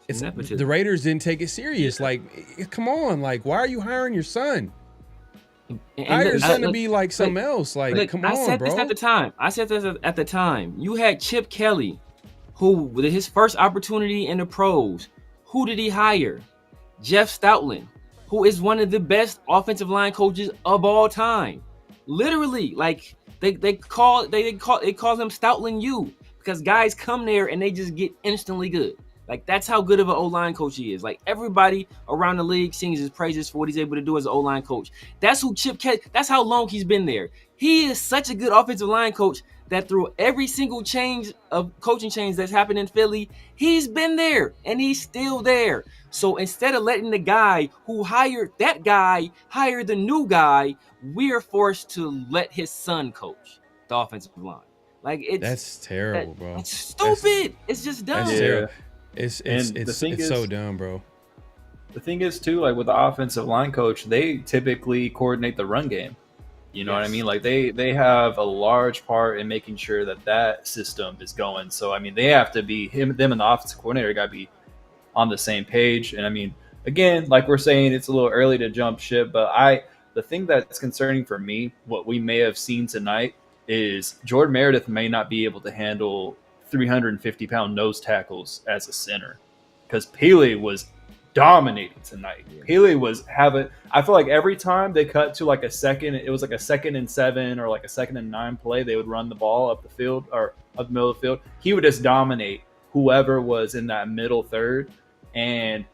It's the Raiders didn't take it serious. Like, come on, like why are you hiring your son? Hire your son to be like something else. Like, come on, bro. I said this at the time. You had Chip Kelly, who with his first opportunity in the pros, who did he hire? Jeff Stoutland, who is one of the best offensive line coaches of all time. Literally, like they call him Stoutland U, because guys come there and they just get instantly good. Like, that's how good of an O-line coach he is. Like, everybody around the league sings his praises for what he's able to do as an O-line coach. That's who that's how long he's been there. He is such a good offensive line coach that through every single change of coaching change that's happened in Philly, he's been there and he's still there. So instead of letting the guy who hired that guy hire the new guy, we're forced to let his son coach the offensive line. Like, that's terrible, bro. It's stupid. It's just dumb. That's terrible. It's is, so dumb, bro. The thing is too, like with the offensive line coach, they typically coordinate the run game. You know what I mean? Like they have a large part in making sure that system is going. So I mean, they have to be them and the offensive coordinator got to be on the same page. And I mean, again, like we're saying, it's a little early to jump ship, but the thing that's concerning for me, what we may have seen tonight, is Jordan Meredith may not be able to handle 350-pound nose tackles as a center, because Pele was dominating tonight. Pele was I feel like every time they cut to like a second, it was like a 2nd and 7 or like a 2nd and 9 play, they would run the ball up the field or up the middle of the field. He would just dominate whoever was in that middle third. And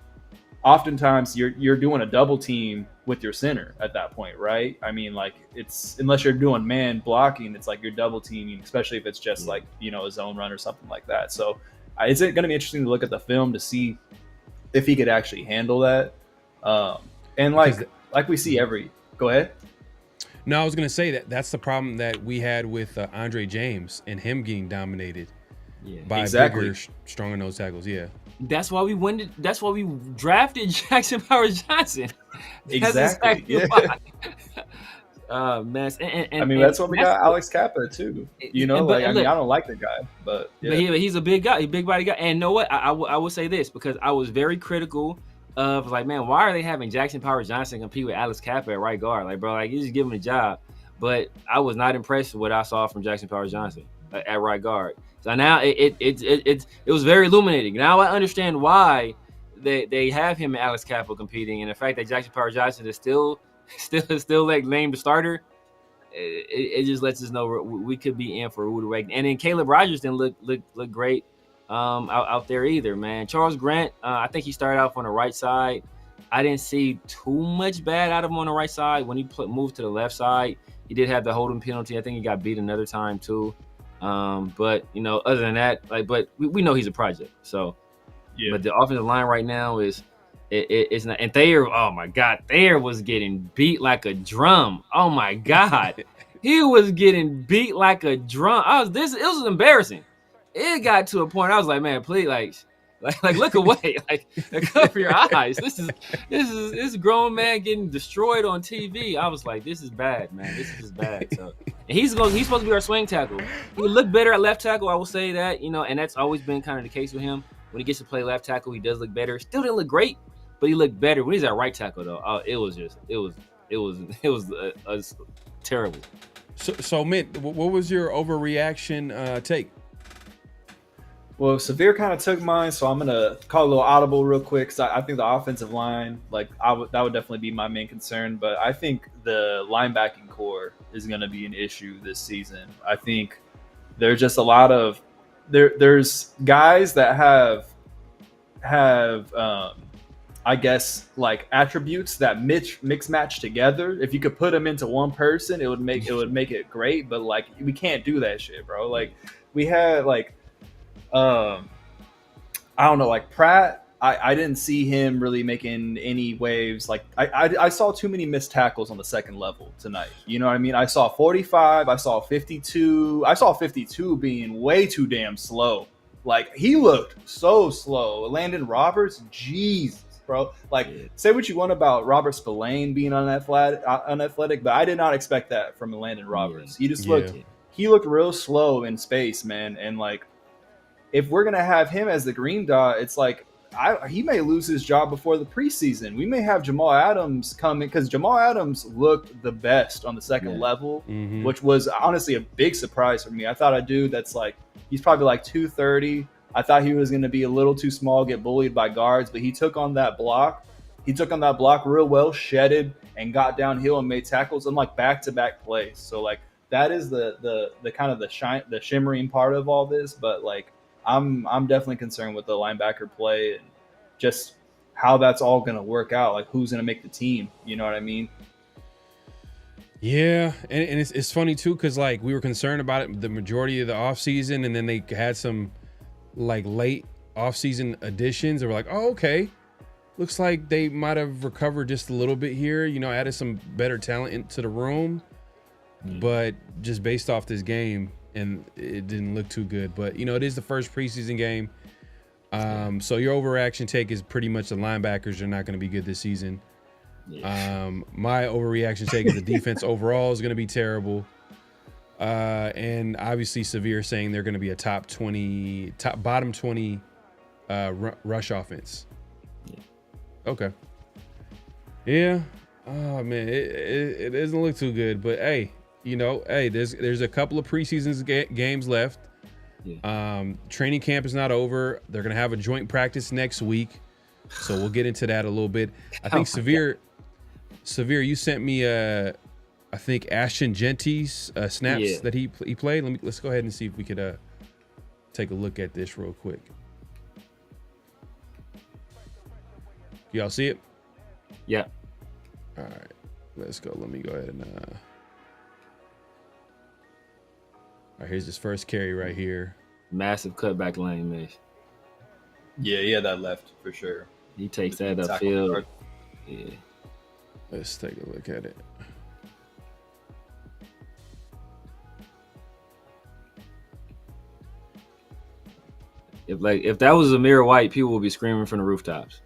oftentimes you're doing a double team with your center at that point, right? I mean, like, it's, unless you're doing man blocking, it's like you're double teaming, especially if it's just like, you know, a zone run or something like that. So it's going to be interesting to look at the film to see if he could actually handle that. And like we see go ahead. No, I was going to say that's the problem that we had with Andre James and him getting dominated by bigger, stronger nose tackles. Yeah. That's why we drafted Jackson Powers Johnson. Exactly. Yeah. Man. I mean, that's why we got Alex Kappa too. You know, I don't like the guy, but yeah. But he's a big guy, big body guy. And you know what? I will say this, because I was very critical of, like, man, why are they having Jackson Powers Johnson compete with Alex Kappa at right guard? Like, bro, like, you just give him a job. But I was not impressed with what I saw from Jackson Powers Johnson at right guard. So now it was very illuminating. Now I understand why they have him and Alex Kappa competing, and the fact that Jackson Powers Johnson is still like named the starter. It just lets us know we could be in for a rude awakening. And then Caleb Rogers didn't look great out there either, man. Charles Grant, I think he started off on the right side. I didn't see too much bad out of him on the right side. When he moved to the left side, he did have the holding penalty. I think he got beat another time too. But you know, other than that, but we know he's a project. So, yeah. But the offensive line right now is it's not. And Thayer, oh my God, Thayer was getting beat like a drum. Oh my God, he was getting beat like a drum. It was embarrassing. It got to a point I was like, man, please, like look away, like cover your eyes. This is grown man getting destroyed on TV. I was like, this is bad, man. This is bad. So, and he's supposed to be our swing tackle. He would look better at left tackle, I will say that, you know, and that's always been kind of the case with him. When he gets to play left tackle, he does look better. Still didn't look great, but he looked better when he's at right tackle though. Oh, it was terrible. So Mint, what was your overreaction take? Well, Severe kind of took mine, so I'm gonna call a little audible real quick, because I think the offensive line, that would definitely be my main concern. But I think the linebacking core is gonna be an issue this season. I think there's just a lot of there's guys that have I guess like attributes that mix match together. If you could put them into one person, it would make it great. But like, we can't do that shit, bro. Like, we had I don't know, like Pratt, I didn't see him really making any waves. Like, I saw too many missed tackles on the second level tonight. You know what I mean? I saw 45, I saw 52. I saw 52 being way too damn slow. Like, he looked so slow. Landon Roberts, Jesus, bro. Like, say what you want about Robert Spillane being unathletic, but I did not expect that from Landon Roberts. He just he looked real slow in space, man. And like, if we're going to have him as the green dot, it's like he may lose his job before the preseason. We may have Jamal Adams come in, because Jamal Adams looked the best on the second level, which was honestly a big surprise for me. I thought a dude that's like, he's probably like 230. I thought he was going to be a little too small, get bullied by guards, but he took on that block he took on that block real well, shedded, and got downhill and made tackles in like back-to-back plays. So like that is the kind of the shimmering part of all this. But like I'm definitely concerned with the linebacker play and just how that's all going to work out. Like who's going to make the team? You know what I mean? Yeah, and it's funny too because like we were concerned about it the majority of the offseason, and then they had some like late offseason additions. They were like, oh, okay, looks like they might have recovered just a little bit here. You know, added some better talent into the room, but just based off this game, and it didn't look too good. But you know, it is the first preseason game, so your overreaction take is pretty much the linebackers are not going to be good this season. My overreaction take is the defense overall is going to be terrible. And obviously Severe saying they're going to be a bottom 20 rush offense. Okay. Yeah. Oh man, it doesn't look too good, but hey, you know, hey, there's a couple of preseason games left. Training camp is not over. They're going to have a joint practice next week. So we'll get into that a little bit. I think Severe, you sent me I think Ashton Jeanty's snaps that he played. Let's go ahead and see if we could take a look at this real quick. Y'all see it? Yeah. All right, let's go. Let me go ahead and all right, here's his first carry right here. Massive cutback lane miss. Yeah, that left for sure. He takes that upfield. Yeah. Let's take a look at it. If that was Amir White, people would be screaming from the rooftops.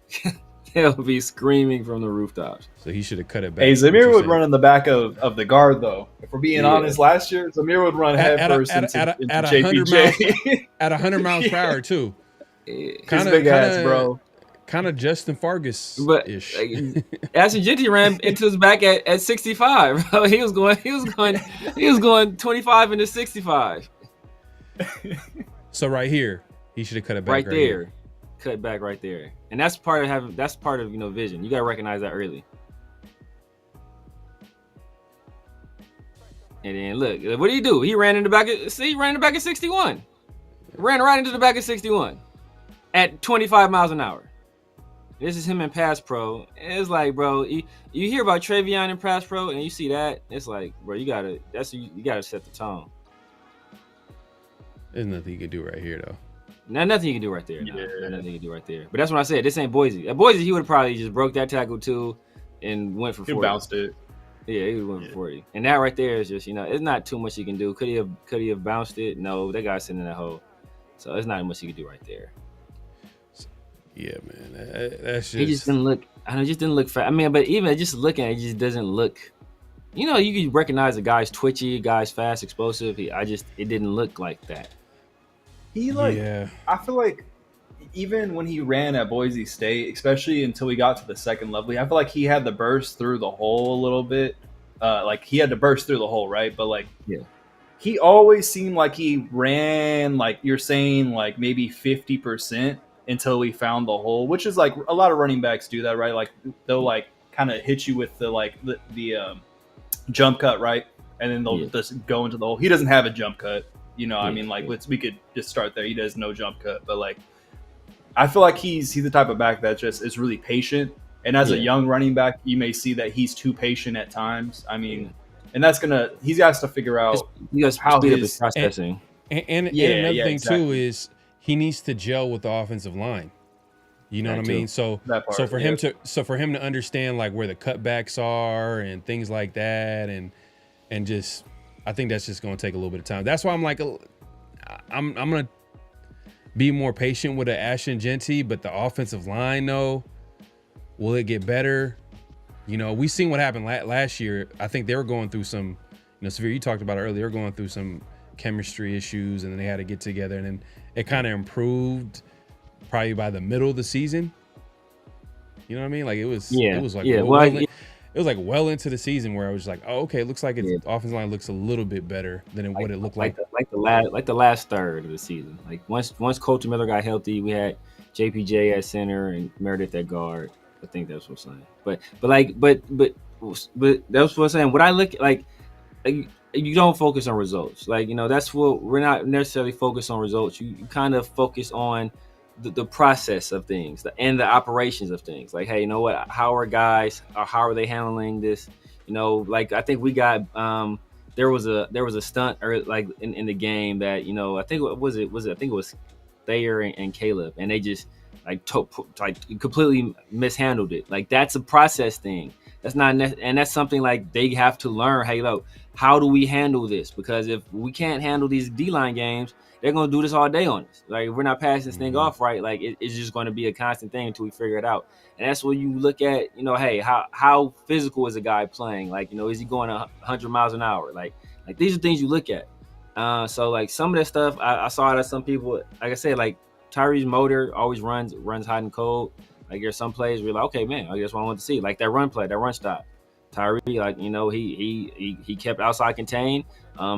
They'll be screaming from the rooftops. So he should have cut it back. Hey, Zamir would run in the back of the guard, though. If we're being honest, last year, Zamir would run headfirst into JPJ. At 100 miles per hour, too. His big ass, bro. Kind of Justin Fargus ish. Ashton Jeanty ran into his back at 65. Bro. He was going 25 into 65. So right here, he should have cut it back right there. Cut back right there. And that's part of you know, vision. You got to recognize that early. And then look, what did he do? He ran in the back of 61. Ran right into the back of 61 at 25 miles an hour. This is him in pass pro. It's like, bro, you hear about Travion in pass pro and you see that, it's like, bro, you gotta set the tone. There's nothing you can do right here, though. Nothing you can do right there. No, nothing you can do right there. But that's when I said this ain't Boise. At Boise, he would have probably just broke that tackle too and went for 40. He bounced it. Yeah, he went for 40. And that right there is just, you know, it's not too much you can do. Could he have bounced it? No, that guy's sitting in that hole. So there's not much you can do right there. Yeah, man. That's just... He just didn't look. I know, just didn't look fast. I mean, but even just looking at it, just doesn't look. You know, you can recognize the guy's twitchy, guy's fast, explosive. It didn't look like that. I feel like even when he ran at Boise State, especially until we got to the second level, I feel like he had to burst through the hole a little bit. Like he had to burst through the hole, right? But like, he always seemed like he ran, like you're saying, like maybe 50% until we found the hole, which is like a lot of running backs do that, right? Like they'll like kind of hit you with the jump cut, right? And then they'll just go into the hole. He doesn't have a jump cut. You know, I mean, like we could just start there. He does no jump cut, but like I feel like he's the type of back that just is really patient. And as a young running back, you may see that he's too patient at times. I mean, and that's he has to figure out how his processing. And another thing too is he needs to gel with the offensive line. You know what I mean? So for him to understand like where the cutbacks are and things like that, and just. I think that's just going to take a little bit of time. That's why I'm like, I'm going to be more patient with the Ashton Jeanty, but the offensive line, though, will it get better? You know, we seen what happened last year. I think they were going through some, you know, Severe, you talked about it earlier, they were going through some chemistry issues, and then they had to get together, and then it kind of improved probably by the middle of the season. You know what I mean? Like it was well into the season where I was like, oh, okay, it looks like its offensive line looks a little bit better than what it looked like. The last third of the season. Like once Colton Miller got healthy, we had JPJ at center and Meredith at guard. I think that's what I'm saying. But that's what I'm saying. What I look like you don't focus on results. Like, that's what we're not necessarily focused on results. You kind of focus on the process of things and the operations of things. Like, hey, you know what? How are guys? Or how are they handling this? Like I think we got there was a stunt or like in the game that I think I think it was Thayer and Caleb, and they just like completely mishandled it. Like that's a process thing. That's not and that's something like they have to learn. Hey, look, how do we handle this? Because if we can't handle these D-line games, they're gonna do this all day on us. Like if we're not passing this thing off right, like it's just going to be a constant thing until we figure it out. And that's when you look at, hey, how physical is a guy playing? Like, is he going 100 miles an hour? Like these are things you look at. So like some of that stuff, I saw that some people, like I said, like Tyree's motor always runs hot and cold. Like there's some plays where you're like, okay, man, I guess what I want to see. Like that run play, that run stop. Tyree, like, he kept outside contained.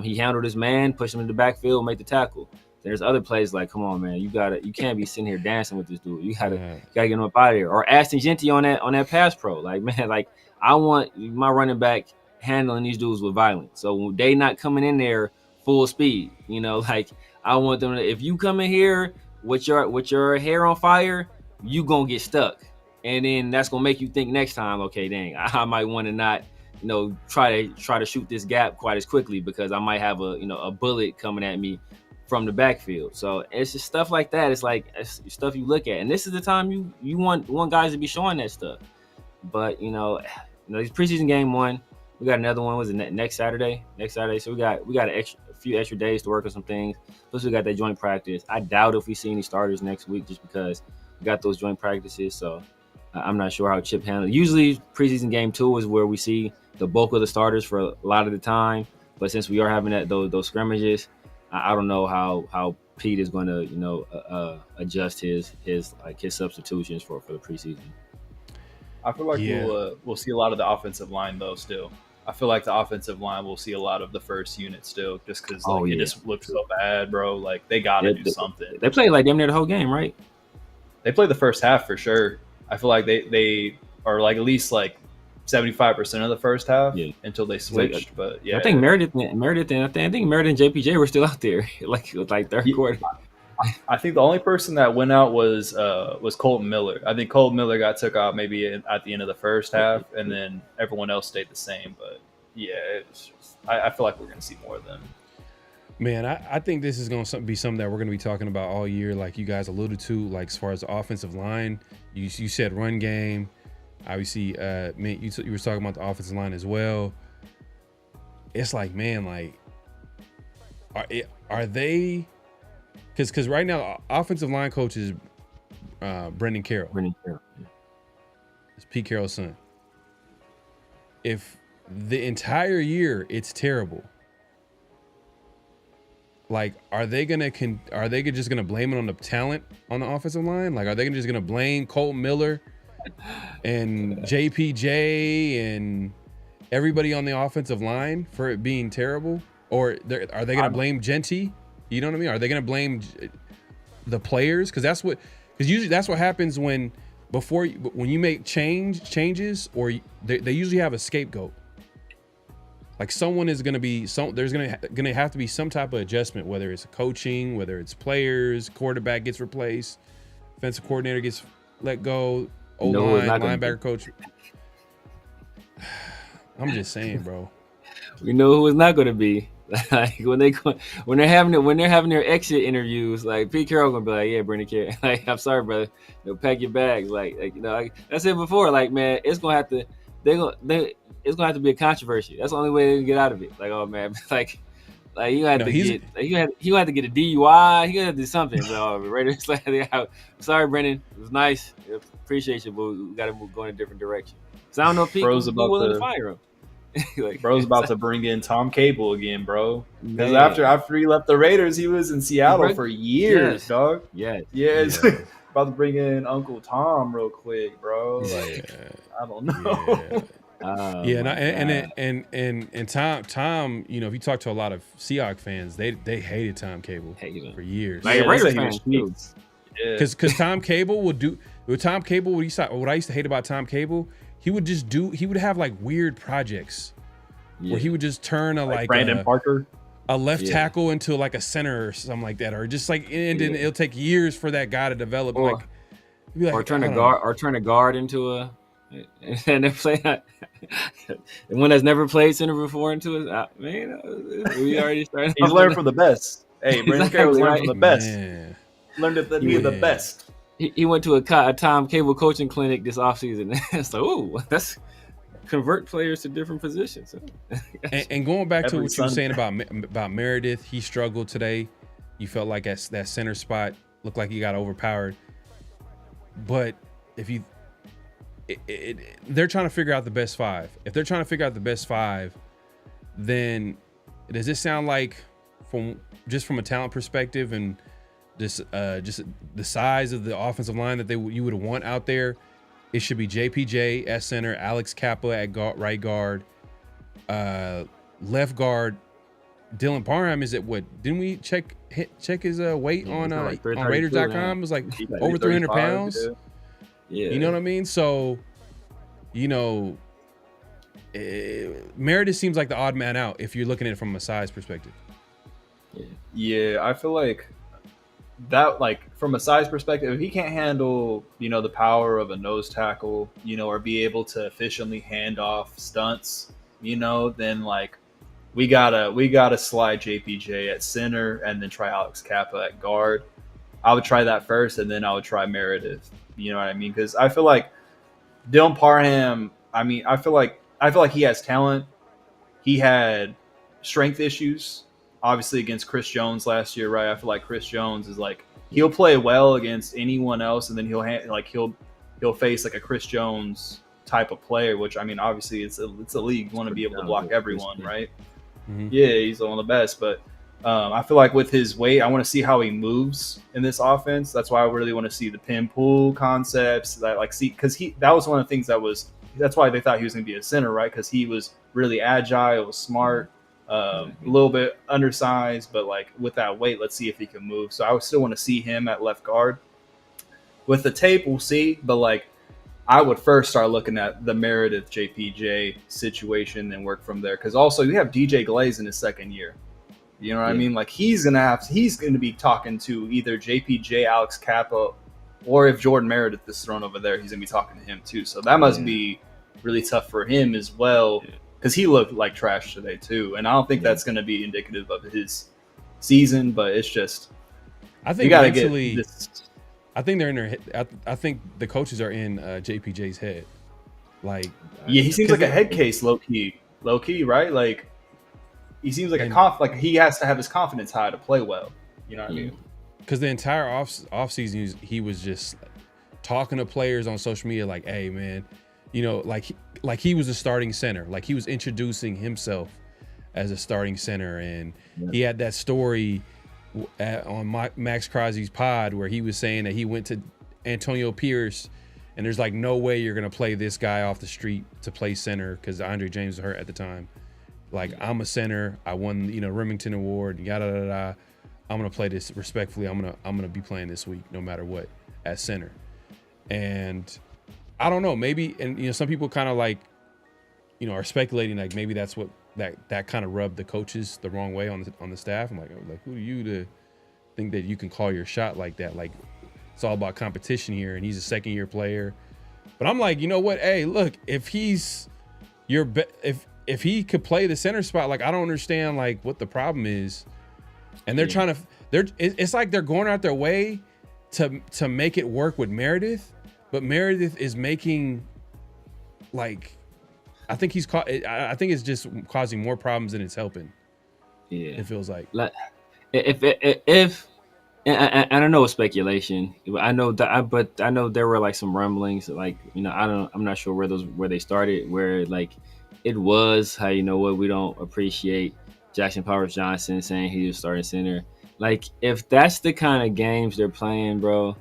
He handled his man, pushed him in the backfield, made the tackle. There's other plays like, come on, man, you can't be sitting here dancing with this dude. You gotta get him up out of here. Or Ashton Jeanty on that pass pro. Like, man, like I want my running back handling these dudes with violence. So they not coming in there full speed. Like I want them to, if you come in here with your hair on fire, you gonna get stuck. And then that's gonna make you think next time, okay, dang, I might want to not, try to shoot this gap quite as quickly because I might have a bullet coming at me from the backfield. So it's just stuff like that. It's like it's stuff you look at, and this is the time you want guys to be showing that stuff. But these preseason game 1, we got another one. Was it next Saturday? So we got a few extra days to work on some things. Plus we got that joint practice. I doubt if we see any starters next week just because we got those joint practices. So I'm not sure how Chip handled it. Usually preseason game 2 is where we see the bulk of the starters for a lot of the time. But since we are having those scrimmages, I don't know how Pete is going to adjust his substitutions for the preseason. I feel like we'll see a lot of the offensive line though. Still, I feel like the offensive line will see a lot of the first unit still, just because it just looks so bad, bro. Like they got to do something. They played like damn near the whole game, right? They played the first half for sure. I feel like they are like at least like 75% of the first half until they switched. But yeah, I think Meredith and JPJ were still out there like third quarter. I think the only person that went out was Colton Miller. I think Colton Miller got took out maybe at the end of the first half, and then everyone else stayed the same. But yeah, I feel like we're going to see more of them. Man, I think this is going to be something that we're going to be talking about all year, like you guys alluded to, like as far as the offensive line. You said run game. Obviously, you were talking about the offensive line as well. It's like, man, like, are they? Because right now, offensive line coach is Brendan Carroll. It's Pete Carroll's son. If the entire year it's terrible, like, are they just gonna blame it on the talent on the offensive line? Like, are they just gonna blame Colton Miller and JPJ and everybody on the offensive line for it being terrible? Or are they gonna blame Jeanty? You know what I mean? Are they gonna blame the players? Because usually that's what happens when you make changes, or they usually have a scapegoat. Like someone is gonna be there's gonna have to be some type of adjustment, whether it's coaching, whether it's players, quarterback gets replaced, offensive coordinator gets let go, O-line, linebacker coach. I'm just saying, bro. We know who it's not gonna be. Like when they're having their exit interviews, like Pete Carroll gonna be like, yeah, Brendan Carroll, like, I'm sorry, brother, pack your bags. Like I said before, like, man, it's gonna have to it's gonna have to be a controversy. That's the only way they can get out of it. Like, oh man, like you gonna have to get he gonna have to get a DUI. He gonna have to do something. So Raiders, like, sorry, Brendan, it was nice, appreciate you, but we gotta go in a different direction. So I don't know if Pete was willing to fire him. Like, bro's about to bring in Tom Cable again, bro. Because after he left the Raiders, he was in Seattle for years, dog. Yes. About to bring in Uncle Tom real quick, bro. Like, I don't know. And Tom, you know, if you talk to a lot of Seahawks fans, they hated Tom Cable for years. Like Raiders fans too. Because Tom Cable would do. With Tom Cable, what I used to hate about Tom Cable, he would have like weird projects where he would just turn a Brandon Parker, a left tackle into like a center or something like that, or just like, and then it'll take years for that guy to develop. Or turn a guard into a, and they play one that's never played center before into a man. We already started. He's learned from the best. Hey, Brandon Cable's learned from the best. Man. Learned to be the best. He went to a Tom Cable coaching clinic this offseason. It's like, oh, that's convert players to different positions. And going back to what you were saying about Meredith, he struggled today. You felt like that center spot looked like he got overpowered. But if they're trying to figure out the best five. If they're trying to figure out the best five, then does this sound like from a talent perspective and just the size of the offensive line that you would want out there, it should be JPJ at center, Alex Kappa at right guard, left guard. Dylan Parham is at what? Didn't we check his weight on Raiders.com? It was like over 300 pounds. Yeah, you know what I mean. So, Meredith seems like the odd man out if you're looking at it from a size perspective. Yeah, I feel like that, like from a size perspective, if he can't handle, the power of a nose tackle, or be able to efficiently hand off stunts, then like we gotta slide JPJ at center and then try Alex Kappa at guard. I would try that first, and then I would try Meredith. You know what I mean? Because I feel like Dylan Parham. I feel like he has talent. He had strength issues, obviously against Chris Jones last year, right? I feel like Chris Jones is like he'll play well against anyone else, and then he'll face like a Chris Jones type of player, which obviously it's a league. You want to be able to block everyone, right? Mm-hmm. Yeah, he's one of the best, but I feel like with his weight, I want to see how he moves in this offense. That's why I really want to see the pin pull concepts because that was one of the things that's why they thought he was going to be a center, right? Because he was really agile, was smart, a little bit undersized, but like with that weight, let's see if he can move. So I would still want to see him at left guard. With the tape, we'll see, but like I would first start looking at the Meredith JPJ situation and work from there. Because also you have DJ Glaze in his second year. You know what I mean? Like he's gonna be talking to either JPJ, Alex Kappa, or if Jordan Meredith is thrown over there, he's gonna be talking to him too. So that must be really tough for him as well, because he looked like trash today too. And I don't think that's gonna be indicative of his season, but it's just I think mentally, I think they're in their head. I think the coaches are in JPJ's head. Like he seems like a head case, low key, right? Like. He seems like like he has to have his confidence high to play well. You know what I mean? Because the entire off season, he was just talking to players on social media like, "Hey, man, like he was a starting center. Like he was introducing himself as a starting center." And he had that story on Max Crosby's pod where he was saying that he went to Antonio Pierce, and there's like no way you're gonna play this guy off the street to play center because Andre James was hurt at the time. Like, I'm a center. I won, Remington Award. Yada yada yada. I'm gonna play this respectfully. I'm gonna be playing this week, no matter what, at center. And I don't know, maybe, and some people kind of like, are speculating like maybe that's what that kind of rubbed the coaches the wrong way on the staff. I'm like, who are you to think that you can call your shot like that? Like, it's all about competition here, and he's a second-year player. But I'm like, you know what? Hey, look, if he's if he could play the center spot, like I don't understand like what the problem is. And they're it's like they're going out their way to make it work with Meredith, but Meredith is making like I think it's just causing more problems than it's helping. Yeah. It feels like if and I don't know, it's speculation. I know that, but I know there were like some rumblings, like I'm not sure where they started, where like it was how we don't appreciate Jackson Powers Johnson saying he was starting center. Like if that's the kind of games they're playing, bro,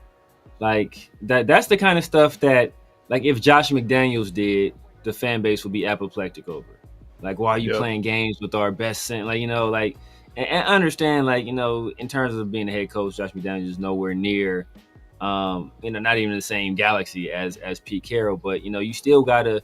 like that's the kind of stuff that like if Josh McDaniels did, the fan base would be apoplectic over. Like, why are you playing games with our best center? Like, and understand, like, in terms of being a head coach, Josh McDaniels is nowhere near Not even in the same galaxy as Pete Carroll, but you still gotta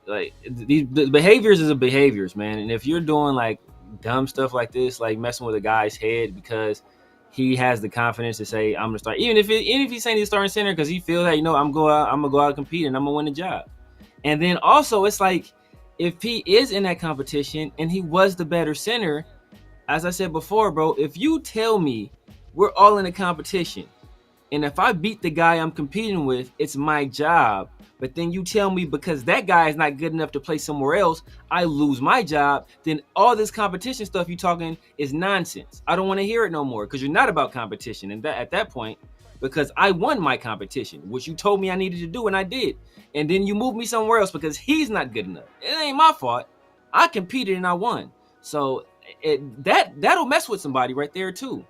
like the behaviors is a behaviors, man. And if you're doing like dumb stuff like this, like messing with a guy's head because he has the confidence to say I'm gonna start, even if he's saying he's starting center because he feels that I'm gonna go out and compete and I'm gonna win the job. And then also it's like if he is in that competition and he was the better center, as I said before, bro, if you tell me we're all in a competition and if I beat the guy I'm competing with, it's my job. But then you tell me because that guy is not good enough to play somewhere else, I lose my job. Then all this competition stuff you talking is nonsense. I don't want to hear it no more because you're not about competition. And at that point, because I won my competition, which you told me I needed to do, and I did. And then you moved me somewhere else because he's not good enough. It ain't my fault. I competed and I won. So that'll mess with somebody right there too,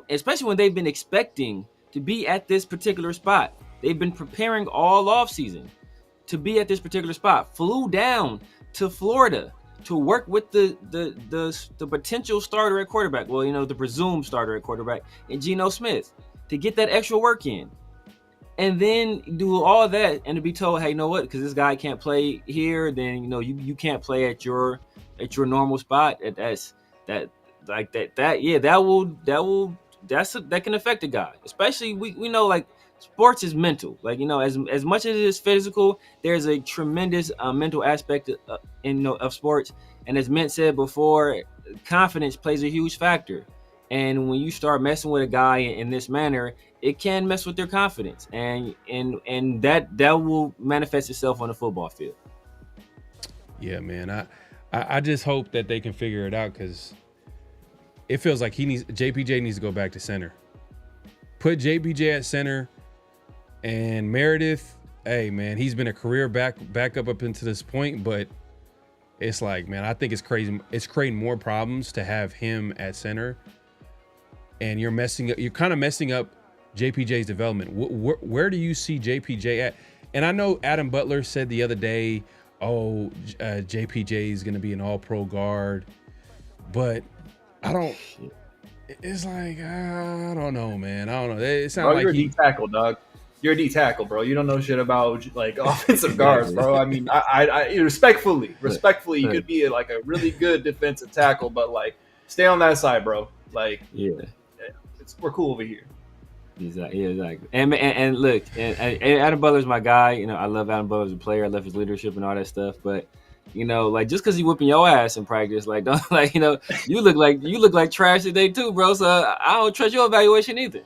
especially when they've been expecting to be at this particular spot. They've been preparing all off season to be at this particular spot. Flew down to Florida to work with the potential starter at quarterback. Well, the presumed starter at quarterback, and Geno Smith, to get that extra work in, and then do all that and to be told, hey, you know what? Because this guy can't play here, then you can't play at your normal spot. That can affect a guy, especially we know like sports is mental. Like as much as it is physical, there's a tremendous mental aspect of sports. And as Mint said before, confidence plays a huge factor. And when you start messing with a guy in this manner, it can mess with their confidence, and that will manifest itself on the football field. Yeah, man. I just hope that they can figure it out because it feels like JPJ needs to go back to center. Put JPJ at center, and Meredith, hey man, he's been a career backup up into this point, but it's like, man, I think it's crazy. It's creating more problems to have him at center, and you're kind of messing up JPJ's development. Where do you see JPJ at? And I know Adam Butler said the other day, JPJ is going to be an all-pro guard, but I don't. It's like I don't know, man. I don't know. It sounds like you're a D tackle, dog. You're a D tackle, bro. You don't know shit about like offensive guards, bro. I mean, I respectfully, you could be a really good defensive tackle, but like stay on that side, bro. Like, we're cool over here. Exactly. And look, and Adam Butler's my guy. I love Adam Butler as a player. I love his leadership and all that stuff. But like just because he whipping your ass in practice, like don't you look like trash today too, bro. So I don't trust your evaluation either.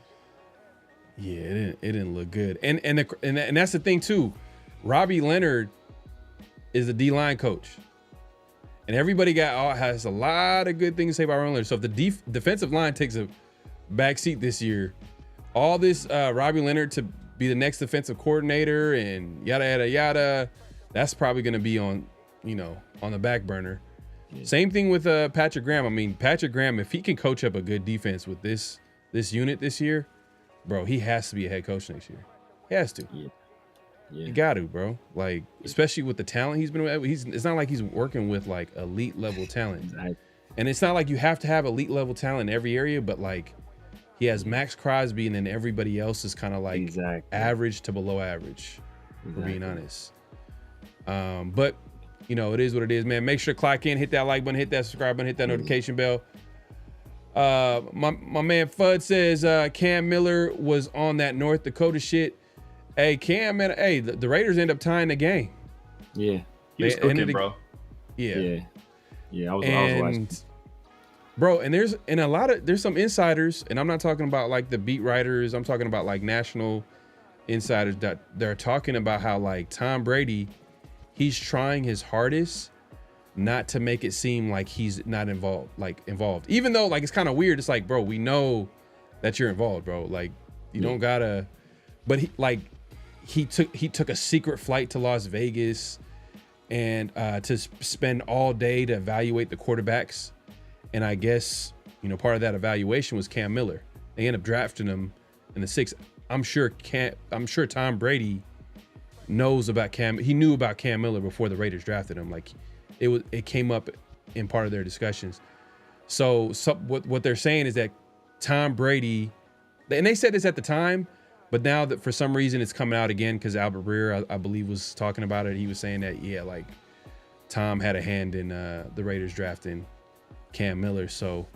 Yeah, it didn't look good. And that's the thing too. Robbie Leonard is the D-line coach, and everybody has a lot of good things to say about Robbie Leonard. So if the defensive line takes a backseat this year, all this Robbie Leonard to be the next defensive coordinator and yada yada yada, that's probably going to be on the back burner. Yeah. Same thing with Patrick Graham. I mean, Patrick Graham, if he can coach up a good defense with this unit this year, bro, he has to be a head coach next year. He has to. Yeah. You got to, bro. Like, especially with the talent he's been with. It's not like he's working with like elite level talent. Exactly. And it's not like you have to have elite level talent in every area, but like he has Max Crosby and then everybody else is kind of like average to below average, for being honest. But it is what it is, man. Make sure to clock in, hit that like button, hit that subscribe button, hit that notification bell. My man Fudd says Cam Miller was on that North Dakota shit. Hey, Cam, man, the Raiders end up tying the game. Yeah. He was cooking, bro. Yeah. I was watching. Bro, and there's some insiders, and I'm not talking about like the beat writers. I'm talking about like national insiders that they're talking about how like Tom Brady, he's trying his hardest not to make it seem like he's not involved. Even though like it's kind of weird. It's like, bro, we know that you're involved, bro. Like you don't gotta. But he took a secret flight to Las Vegas and to spend all day to evaluate the quarterbacks. And I guess, part of that evaluation was Cam Miller. They ended up drafting him in the 6th. I'm sure Tom Brady knows about Cam. He knew about Cam Miller before the Raiders drafted him. Like it came up in part of their discussions. So what they're saying is that Tom Brady, and they said this at the time, But now that for some reason it's coming out again because Albert Breer, I believe, was talking about it. He was saying that, yeah, like Tom had a hand in the Raiders drafting Cam Miller. So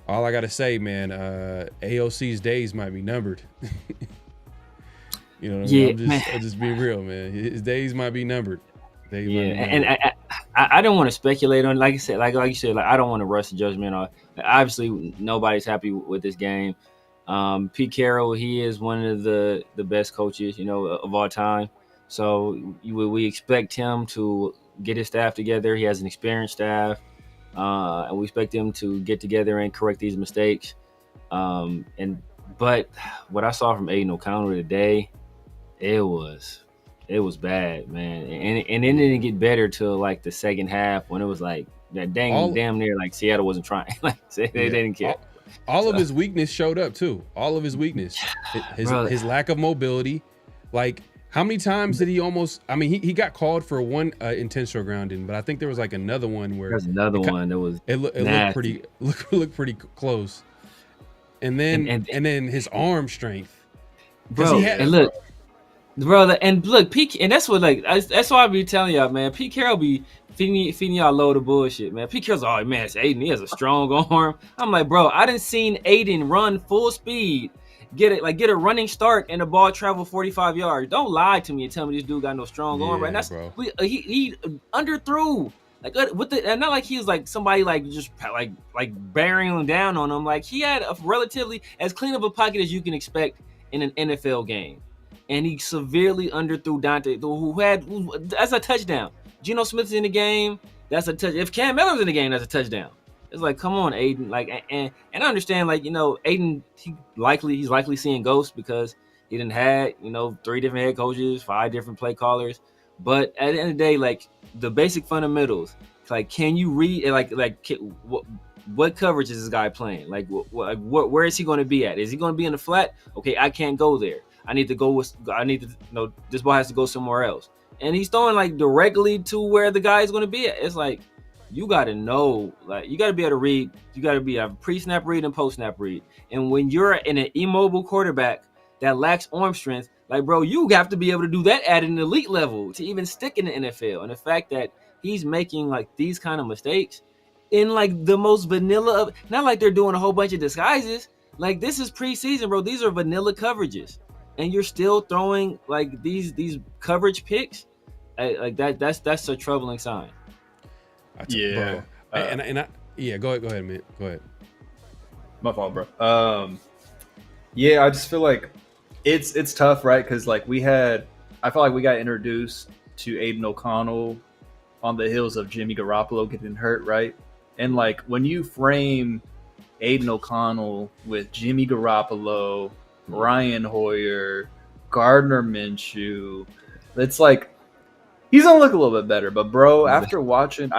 all I got to say, man, AOC's days might be numbered. You know what I mean? I'm just being real, man. His days might be numbered. I don't want to speculate on, like I said, like you said, like I don't want to rush the judgment on. Obviously, nobody's happy with this game. Pete Carroll, he is one of the best coaches, of all time. So we expect him to get his staff together. He has an experienced staff, and we expect him to get together and correct these mistakes. But what I saw from Aiden O'Connell today, it was bad, man, and it didn't get better till like the second half when it was like that damn near like Seattle wasn't trying, like they didn't care. All of his weakness showed up too. All of his weakness, his lack of mobility. Like how many times did he almost? I mean, he got called for one intentional grounding, but I think there was like another one where there's another one that was it looked pretty close. And then his arm strength, bro. Pete, and that's what that's why I be telling y'all, man. Pete Carroll be feeding y'all a load of bullshit, man. Pete Carroll's, oh man, it's Aiden. He has a strong arm. I'm like, bro, I done seen Aiden run full speed, get a running start, and the ball travel 45 yards. Don't lie to me and tell me this dude got no strong arm, right? That's bro. He underthrew. And not like he was like somebody like just like bearing him down on him. Like he had a relatively as clean of a pocket as you can expect in an NFL game. And he severely underthrew Dante, that's a touchdown. Geno Smith's in the game, that's a touch. If Cam Miller's in the game, that's a touchdown. It's like, come on, Aiden. Like, and I understand, like, Aiden, he's likely seeing ghosts because he didn't had, 3 different head coaches, 5 different play callers. But at the end of the day, like the basic fundamentals, like, can you read? What coverage is this guy playing? Like, where is he going to be at? Is he going to be in the flat? Okay, I can't go there. I need to this ball has to go somewhere else. And he's throwing like directly to where the guy is going to be at. It's like, you got to know, like, you got to be able to read. You got to have pre-snap read and post-snap read. And when you're in an immobile quarterback that lacks arm strength, like, bro, you have to be able to do that at an elite level to even stick in the NFL. And the fact that he's making like these kind of mistakes in like the most vanilla of, not like they're doing a whole bunch of disguises. Like, this is preseason, bro. These are vanilla coverages. And you're still throwing like these coverage picks, like that's a troubling sign. Yeah, bro. Go ahead, man. Go ahead. My fault, bro. Yeah, I just feel like it's tough, right? Because like I feel like we got introduced to Aiden O'Connell on the heels of Jimmy Garoppolo getting hurt, right? And like when you frame Aiden O'Connell with Jimmy Garoppolo, Brian Hoyer, Gardner Minshew, it's like he's gonna look a little bit better. But bro, after watching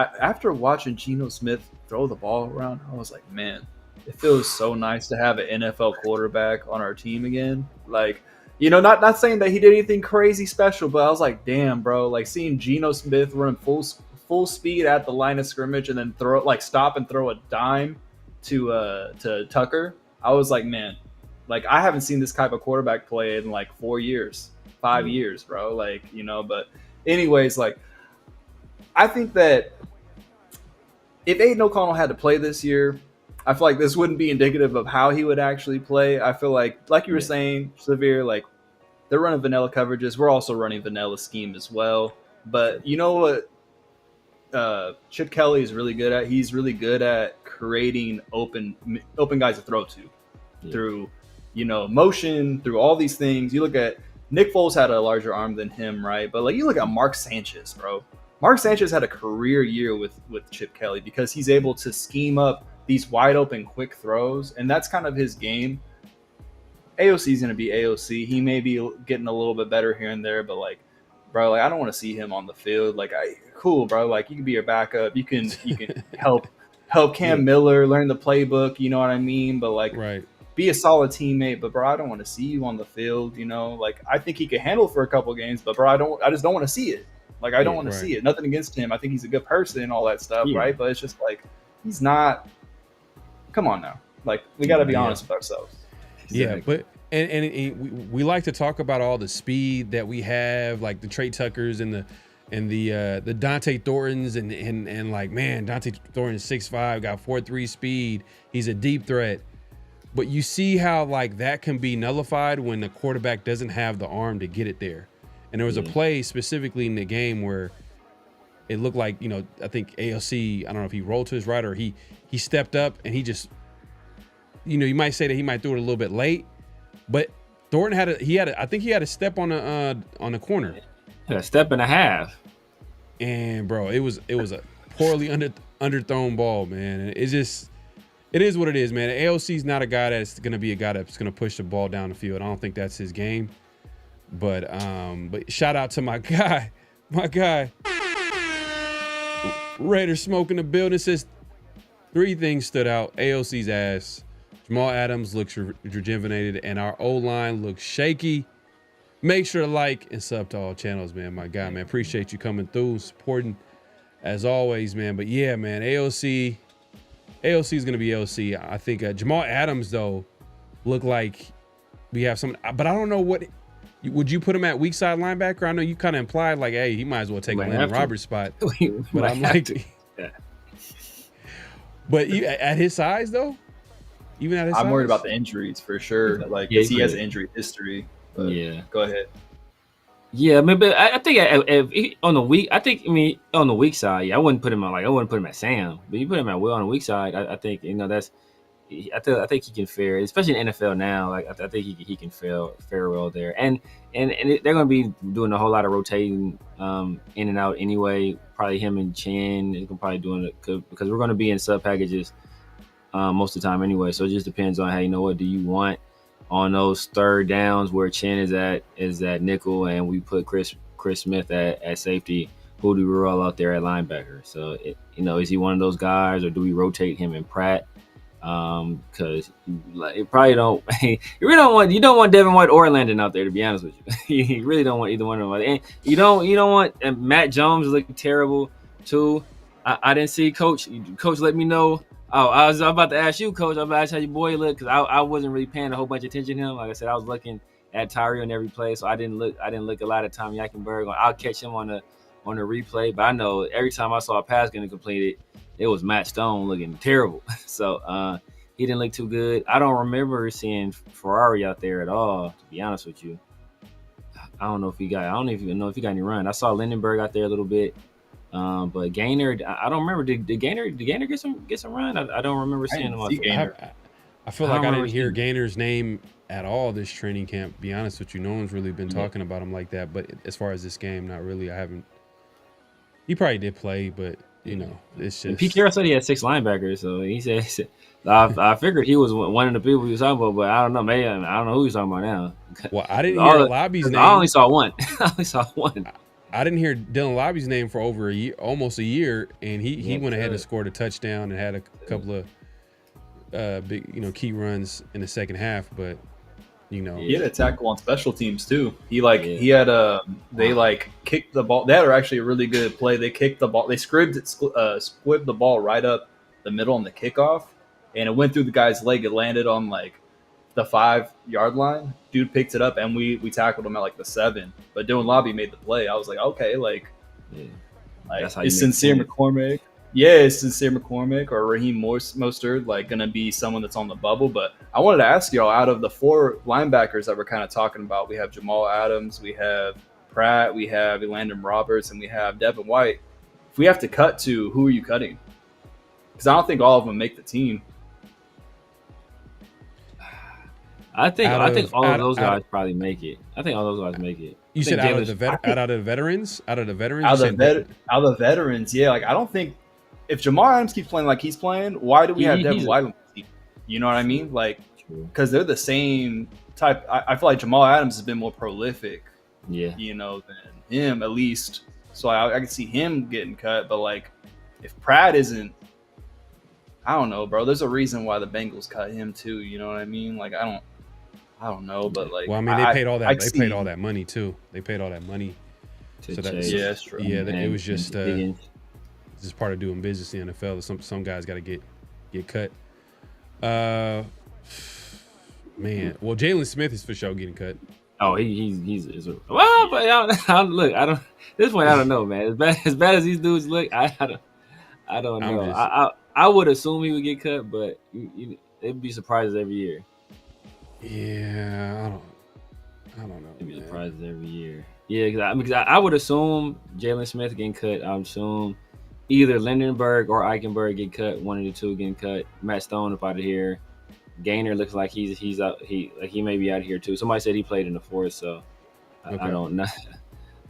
Geno Smith throw the ball around, I was like, man, it feels so nice to have an NFL quarterback on our team again. Like, not saying that he did anything crazy special, but I was like, damn, bro, like seeing Geno Smith run full speed at the line of scrimmage and then stop and throw a dime to Tucker. I was like, man. Like, I haven't seen this type of quarterback play in like 4 years, 5 years, bro. Like, but anyways, like, I think that if Aiden O'Connell had to play this year, I feel like this wouldn't be indicative of how he would actually play. I feel like you were saying, Severe, like, they're running vanilla coverages. We're also running vanilla scheme as well. But you know what Chip Kelly is really good at? He's really good at creating open guys to throw to through motion, through all these things. You look at Nick Foles had a larger arm than him, right? But like you look at Mark Sanchez, bro. Mark Sanchez had a career year with Chip Kelly because he's able to scheme up these wide open quick throws, and that's kind of his game. AOC is going to be AOC. He may be getting a little bit better here and there, but like, bro, like I don't want to see him on the field. Like, cool, bro. Like you can be your backup. You can help Cam Miller learn the playbook. You know what I mean? But like, right. Be a solid teammate, but bro, I don't want to see you on the field. Like I think he could handle for a couple games, but bro, I just don't want to see it. Like I don't want to see it. Nothing against him. I think he's a good person and all that stuff, right? But it's just like he's not. Come on now, like we got to be honest with ourselves. Yeah, And we like to talk about all the speed that we have, like the Trey Tuckers and the Dante Thorntons and like, man, Dante Thornton is 6'5", got 4.3 speed. He's a deep threat. But you see how like that can be nullified when the quarterback doesn't have the arm to get it there. And there was a play specifically in the game where it looked like, you know, I think ALC, I don't know if he rolled to his right or he stepped up and he just, you know, you might say that he might throw it a little bit late, but Thornton I think he had a step on the corner. A step and a half. And bro, it was a poorly underthrown ball, man. And it is what it is, man. AOC's not a guy that's going to be a guy that's going to push the ball down the field. I don't think that's his game. But shout out to my guy. Raiders smoking the building. Says 3 things stood out. AOC's ass. Jamal Adams looks rejuvenated, and our O-line looks shaky. Make sure to like and sub to all channels, man. My guy, man. Appreciate you coming through, supporting as always, man. But yeah, man, AOC is going to be AOC. I think Jamal Adams, though, look like we have some, but I don't know what. Would you put him at weak side linebacker? I know you kind of implied like, hey, he might as well take a Landon Roberts spot. But I'm like, but at his size, though, even at his size? I'm worried about the injuries for sure. Like, he has an injury history. But go ahead. Yeah, maybe I think on the weak side, I wouldn't put him at Sam, but you put him at Will on the weak side. I think, you know, I think he can fare, especially in NFL now. Like I think he can fare well there, and they're going to be doing a whole lot of rotating in and out anyway. Probably him and Chin is probably doing it because we're going to be in sub packages most of the time anyway. So it just depends on, hey, you know, what do you want on those third downs where Chin is at nickel and we put Chris Smith at safety. Who do we roll out there at linebacker? So you know, is he one of those guys, or do we rotate him and Pratt? Because you probably don't. You don't want Devin White or Landon out there, to be honest with you. You really don't want either one of them. And you don't want Matt Jones looking terrible too. I didn't see Coach. Let me know. Oh, I was about to ask you, Coach. I'm about to ask how your boy looked, because I wasn't really paying a whole bunch of attention to him. Like I said, I was looking at Tyree on every play, so I didn't look a lot at Tom Yackenberg. I'll catch him on the replay, but I know every time I saw a pass getting completed, it was Matt Stone looking terrible. So he didn't look too good. I don't remember seeing Ferrari out there at all, to be honest with you. I don't even know if he got any run. I saw Lindenberg out there a little bit. But Gaynor, I don't remember. Did Gaynor get some run? I don't remember seeing him out there. I feel like I didn't hear Gaynor's name at all this training camp, to be honest with you. No one's really been talking about him like that. But as far as this game, not really. I haven't. He probably did play, but you know, it's just. And Pete Carroll said he had 6 linebackers, so he said I figured he was one of the people he was talking about, but I don't know. Maybe I don't know who he's talking about now. Well, I didn't hear Lobby's name. I only saw one. I didn't hear Dylan Lobby's name for over almost a year, and he went ahead and scored a touchdown and had a couple of big, key runs in the second half. But he had a tackle on special teams too. He kicked the ball. That are actually a really good play. They kicked the ball. They squibbed the ball right up the middle on the kickoff, and it went through the guy's leg. It landed on the 5-yard line. Dude picked it up, and we tackled him at the 7. But Dylan Lobby made the play. I was like, okay, that's how is Sincere McCormick? Yeah, is Sincere McCormick or Raheem Mostert gonna be someone that's on the bubble? But I wanted to ask y'all, out of the 4 linebackers that we're kind of talking about, we have Jamal Adams, we have Pratt, we have Landon Roberts, and we have Devin White. If we have to cut to, who are you cutting? Because I don't think all of them make the team. I think all of those guys probably make it. I think all those guys make it. You said out of the veterans? Out of the veterans? Out of the veterans, yeah. I don't think if Jamal Adams keeps playing like he's playing, why do we have Devin White on the team? You know what I mean? Because they're the same type. I feel like Jamal Adams has been more prolific, than him at least. So I can see him getting cut. But if Pratt isn't, I don't know, bro. There's a reason why the Bengals cut him too. You know what I mean? I don't know, but well, I mean, they paid all that. Paid all that money too. They paid all that money. So that's true. Yeah, it was just part of doing business in the NFL. Some guys got to get cut. Man, well, Jalen Smith is for sure getting cut. Oh, he's well, but look, I don't. At this point, I don't know, man. As bad as these dudes look, I don't I'm know. just- I would assume he would get cut, but it'd be surprises every year. Yeah, I don't know. It'd be Man. surprises every year. Yeah, because I would assume Jalen Smith getting cut. I would assume either Lindenberg or Eichenberg get cut. One of the two getting cut. Matt Stone up out of here. Gainer looks like he's out. He may be out of here too. Somebody said he played in the fourth, so Okay. I don't know.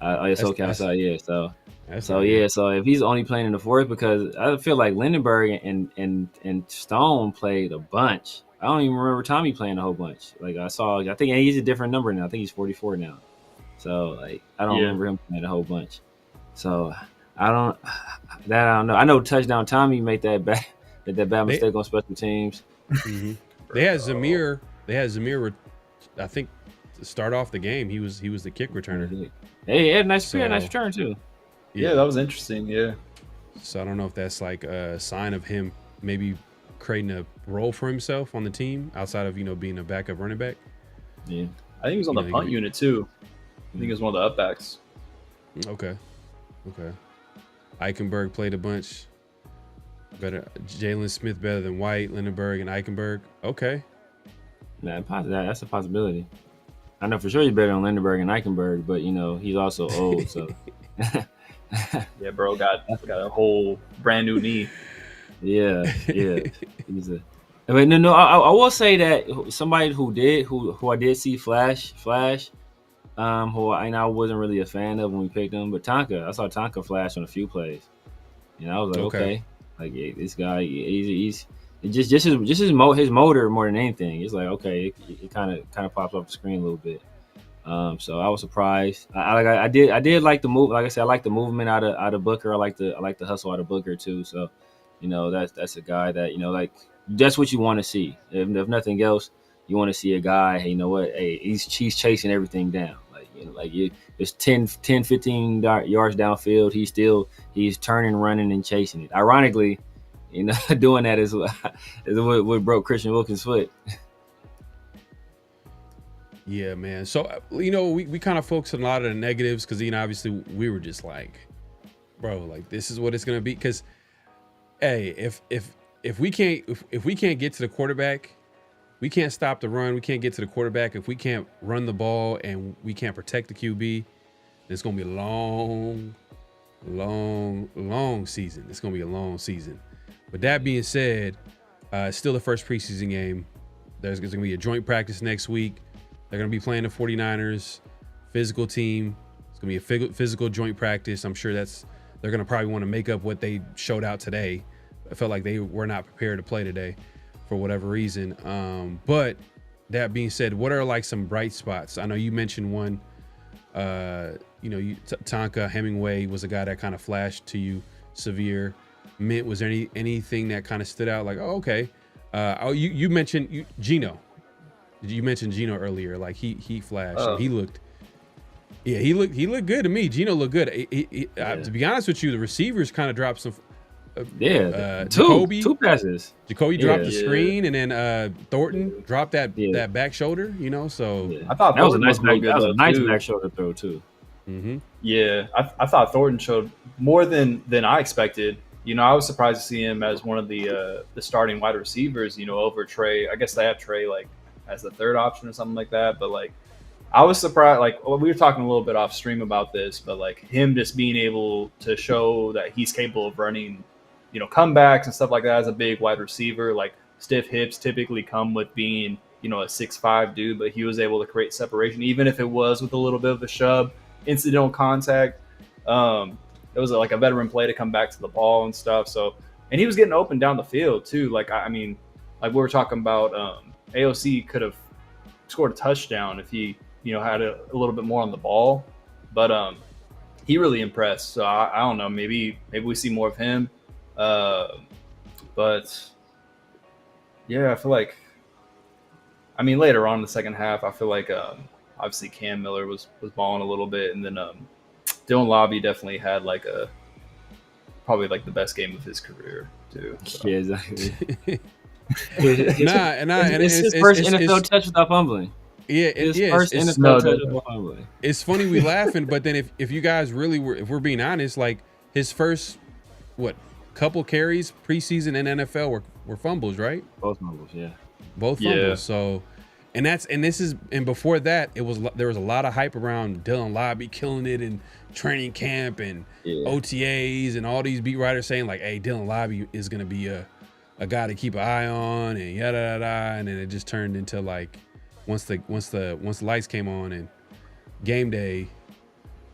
It's okay outside, yeah. So right. yeah. So if he's only playing in the fourth, because I feel like Lindenberg and Stone played a bunch. I don't even remember Tommy playing a whole bunch. Like I think he's a different number now. I think he's 44 now. So like I don't remember him playing a whole bunch. So I don't know. I know touchdown Tommy made that bad mistake on special teams. Mm-hmm. They had Zamir. I think to start off the game, he was the kick returner. Hey, he had a nice return too. Yeah, that was interesting. Yeah. So I don't know if that's like a sign of him maybe creating a role for himself on the team outside of being a backup running back. Yeah, I think he was on the punt unit too. I think he was one of the upbacks. Okay. Eichenberg played a bunch. Better Jalen Smith better than White, Lindenberg, and Eichenberg. Okay. That's a possibility. I know for sure he's better than Lindenberg and Eichenberg, but he's also old. So Yeah, bro got a whole brand new knee. yeah. He's a. I mean, no. I will say that somebody who I did see flash, who I wasn't really a fan of when we picked him, but Tonka. I saw Tonka flash on a few plays. I was like, okay. Like this guy, he's just his motor more than anything. It's like okay, it kind of pops off the screen a little bit. So I was surprised. I did like the move. Like I said, I like the movement out of Booker. I like the hustle out of Booker too. So that's a guy that like that's what you want to see. If nothing else, you want to see a guy. Hey, you know what? Hey, he's chasing everything down. It's 10, 15 yards downfield. He's turning, running, and chasing it. Ironically, doing that is what broke Christian Wilkins' foot. Yeah, man. So we kind of focused on a lot of the negatives because obviously we were just like, bro, like this is what it's gonna be. Because hey, if we can't get to the quarterback, we can't stop the run. We can't get to the quarterback. If we can't run the ball and we can't protect the QB, it's going to be a long season. It's going to be a long season. But that being said, it's still the first preseason game. There's going to be a joint practice next week. They're going to be playing the 49ers, physical team. It's going to be a physical joint practice. I'm sure they're going to probably want to make up what they showed out today. I felt like they were not prepared to play today for whatever reason. But that being said, what are like some bright spots? I know you mentioned one, Tonka Hemingway was a guy that kind of flashed to you severe. Mint, was there anything that kind of stood out? Like, oh, okay. You mentioned Gino. You mentioned Gino earlier. Like he flashed. And he looked good to me. Gino looked good. To be honest with you, the receivers kind of dropped some. Two passes. Jacoby dropped the screen, and then Thornton dropped that back shoulder. So I thought that was a nice back back shoulder throw too. Mm-hmm. Yeah, I thought Thornton showed more than I expected. I was surprised to see him as one of the starting wide receivers. Over Trey. I guess they have Trey like as the third option or something like that. But like, I was surprised. Like, we were talking a little bit off stream about this, but like him just being able to show that he's capable of running, comebacks and stuff like that as a big wide receiver. Like stiff hips typically come with being, a 6'5" dude, but he was able to create separation, even if it was with a little bit of a shove, incidental contact. It was like a veteran play to come back to the ball and stuff. So, and he was getting open down the field too. Like, I mean, like we were talking about, AOC could have scored a touchdown if he, had a little bit more on the ball, but he really impressed. So I don't know, maybe we see more of him. But yeah, I feel like, I mean, later on in the second half, I feel like obviously Cam Miller was balling a little bit, and then Dylan Lobby definitely had probably the best game of his career too. So. Yeah, exactly. And It's his first NFL touch without fumbling. Yeah, His yeah, first it's NFL touch without fumbling. it's funny we laughing, but then if you guys really were, if we're being honest, like his first couple carries preseason in NFL were fumbles, right? Both fumbles, yeah. Both fumbles. So, and before that, there was a lot of hype around Dylan Lobby killing it in training camp and OTAs, and all these beat writers saying like, "Hey, Dylan Lobby is gonna be a guy to keep an eye on," and yada yada, and then it just turned into like. Once the lights came on and game day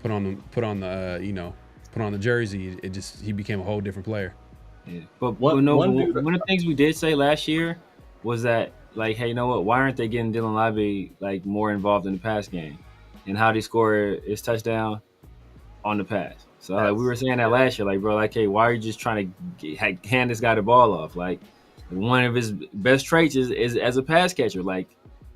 put on the jersey, he became a whole different player. Yeah. But one of the things we did say last year was that, like, hey, you know what? Why aren't they getting Dylan Lobby like more involved in the pass game, and how they score his touchdown on the pass? So like, we were saying that last year, like, bro, like, hey, why are you just trying to hand this guy the ball off? Like, one of his best traits is as a pass catcher, like.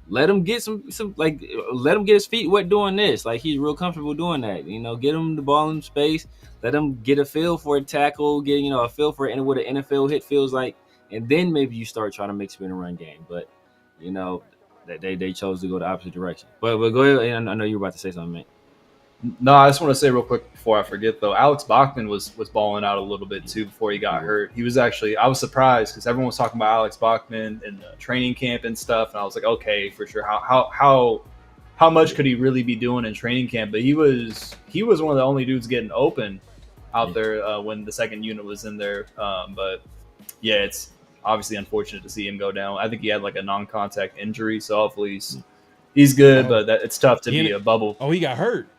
Let him get some let him get his feet wet doing this. Like, he's real comfortable doing that. You know, get him the ball in space. Let him get a feel for a tackle, get, you know, a feel for what an NFL hit feels like. And then maybe you start trying to mix it in a run game. But, you know, that they chose to go the opposite direction. But go ahead. I know you were about to say something, man. No, I just want to say real quick before I forget, though, Alex Bachman was balling out a little bit too before he got hurt. He was actually, I was surprised because everyone was talking about Alex Bachman in training camp and stuff, and I was like, okay, for sure. How much could he really be doing in training camp? But he was one of the only dudes getting open out there when the second unit was in there. But yeah, it's obviously unfortunate to see him go down. I think he had like a non-contact injury, so hopefully he's good. But it's tough to be a bubble. Oh, he got hurt.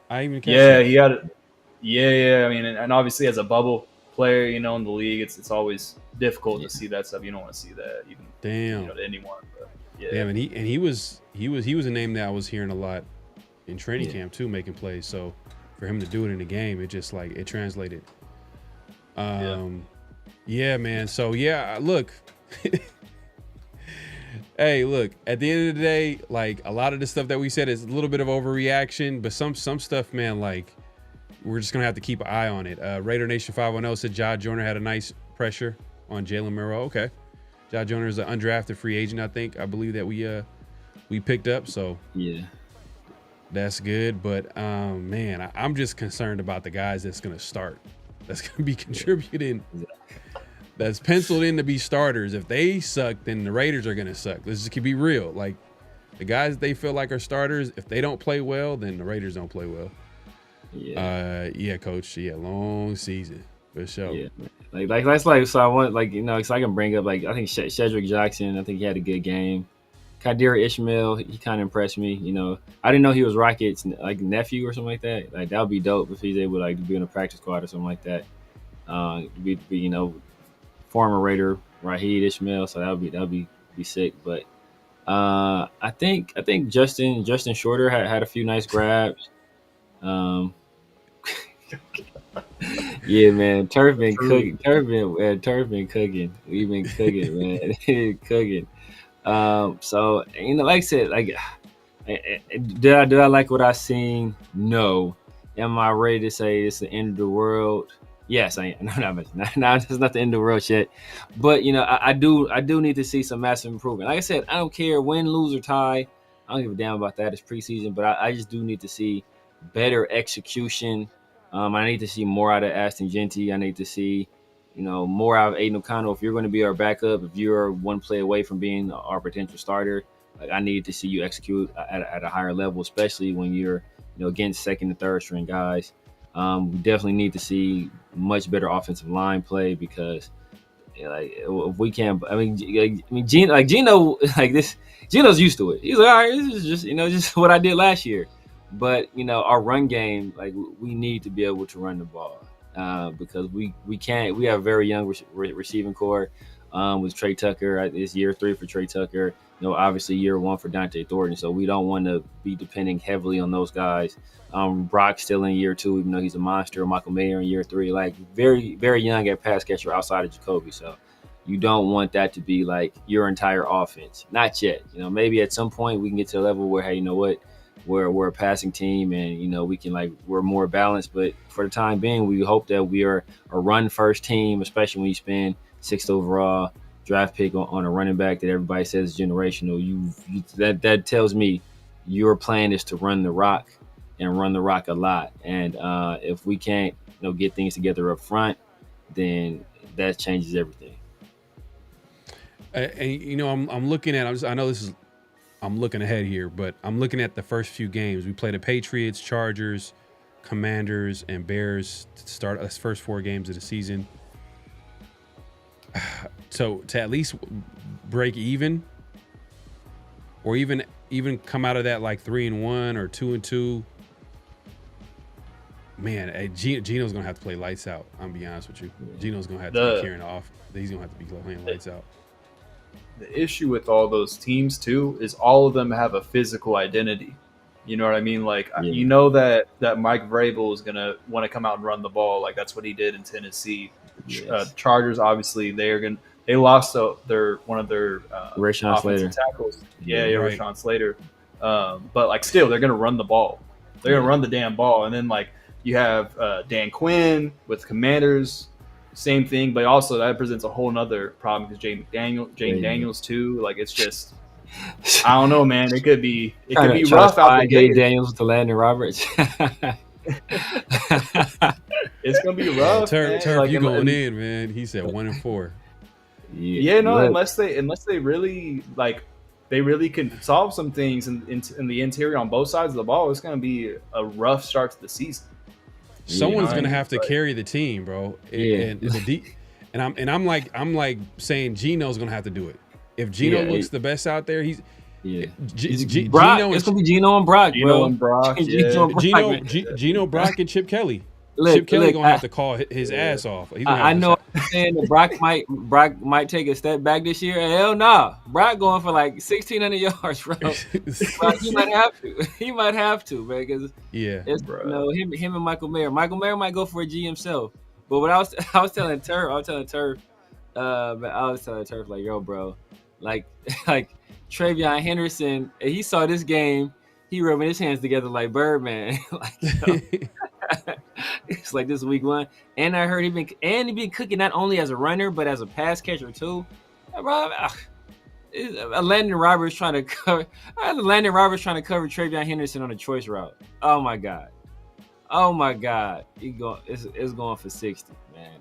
I even he had it. Yeah. I mean, and obviously as a bubble player, you know, in the league, it's always difficult to see that stuff. You don't want to see that even to anyone. But, yeah. Damn, and he was a name that I was hearing a lot in training camp too, making plays. So for him to do it in the game, it just like it translated. Yeah, man. So yeah, look. Hey, look, at the end of the day, like, a lot of the stuff that we said is a little bit of overreaction, but some stuff, man, like, we're just going to have to keep an eye on it. Raider Nation 510 said Jod Joyner had a nice pressure on Jalen Milroe. Okay. Jod Joyner is an undrafted free agent, I believe that we picked up, so yeah, that's good. But, man, I'm just concerned about the guys that's going to start, that's going to be contributing. That's penciled in to be starters. If they suck, then the Raiders are going to suck. This just can be real. Like, the guys that they feel like are starters, if they don't play well, then the Raiders don't play well. Yeah. Coach. Yeah, long season for sure. Yeah, like that's like, so I want, like, you know, so I can bring up, like, I think Shedrick Jackson. I think he had a good game. Kadira Ishmael, he kind of impressed me. You know, I didn't know he was Rocket's like nephew or something like that. Like, that would be dope if he's able to, like, be in a practice squad or something like that. Be you know. Former Raider Raheed Ishmael, so that would be sick. But I think Justin Shorter had a few nice grabs. Yeah, man, Turf been cooking. We've been cooking, man. Cooking. So, you know, like I said, like, did I like what I seen? No. Am I ready to say it's the end of the world? Yes, I am. No, it's not the end of the world shit. But, you know, I do need to see some massive improvement. Like I said, I don't care win, lose, or tie. I don't give a damn about that. It's preseason, but I just do need to see better execution. I need to see more out of Ashton Jeanty. I need to see, you know, more out of Aiden O'Connell. If you're going to be our backup, if you're one play away from being our potential starter, like, I need to see you execute at a higher level, especially when you're, you know, against second and third string guys. We definitely need to see much better offensive line play because, like, if we can't, Gino, like this, Gino's used to it. He's like, all right, this is just, you know, just what I did last year. But, you know, our run game, like, we need to be able to run the ball because we can't. We have a very young receiving core with Trey Tucker. It's year 3 for Trey Tucker. You know, obviously year 1 for Dante Thornton. So we don't want to be depending heavily on those guys. Brock still in year 2, even though he's a monster. Michael Mayer in year 3, like, very, very young at pass catcher outside of Jacoby. So you don't want that to be like your entire offense. Not yet. You know, maybe at some point we can get to a level where, hey, you know what, we're a passing team and, you know, we can, like, we're more balanced. But for the time being, we hope that we are a run first team, especially when you spend 6th overall draft pick on a running back that everybody says is generational. That tells me your plan is to run the rock and run the rock a lot. And if we can't get things together up front, then that changes everything. And I'm looking at. I'm looking ahead here, but I'm looking at the first few games. We played the Patriots, Chargers, Commanders, and Bears to start us first 4 games of the season. So to at least break even, or even come out of that like 3-1 or 2-2. Man, Gino's gonna have to play lights out. I'm gonna be honest with you. Gino's gonna have to be carrying off. He's gonna have to be playing lights out. The issue with all those teams too is all of them have a physical identity. You know what I mean? Like you know that Mike Vrabel is gonna want to come out and run the ball. Like that's what he did in Tennessee. Yes. Chargers obviously they lost one of their Rashawn Slater tackles. Right. Rashawn Slater. But like still they're gonna run the ball. They're gonna run the damn ball, and then like you have Dan Quinn with Commanders. Same thing, but also that presents a whole nother problem because Jane Daniels too. Like it's just, I don't know, man. It could be rough out the gate. Daniels with the Landon Roberts. It's gonna be rough. Turf, like, you going in, man? He said 1-4. Unless they really can solve some things in the interior on both sides of the ball. It's gonna be a rough start to the season. Someone's gonna have to carry the team, bro. And I'm like saying Gino's gonna have to do it. If Gino looks the best out there, he's Brock. It's gonna be Gino and Brock, bro. Gino, Brock, and Chip Kelly. Chip Kelly gonna have to call his ass off. I know. I'm saying that Brock might take a step back this year. Hell nah, Brock going for like 1,600 yards, bro. He might have to, man. Because him and Michael Mayer. Michael Mayer might go for a G himself. But what I was telling Turf, like, yo, bro, like Travion Henderson, he saw this game. He rubbing his hands together like Birdman. It's like this week 1, and I heard he been cooking not only as a runner but as a pass catcher too. Landon Roberts trying to cover Travion Henderson on a choice route. Oh my god, it's going for 60, man.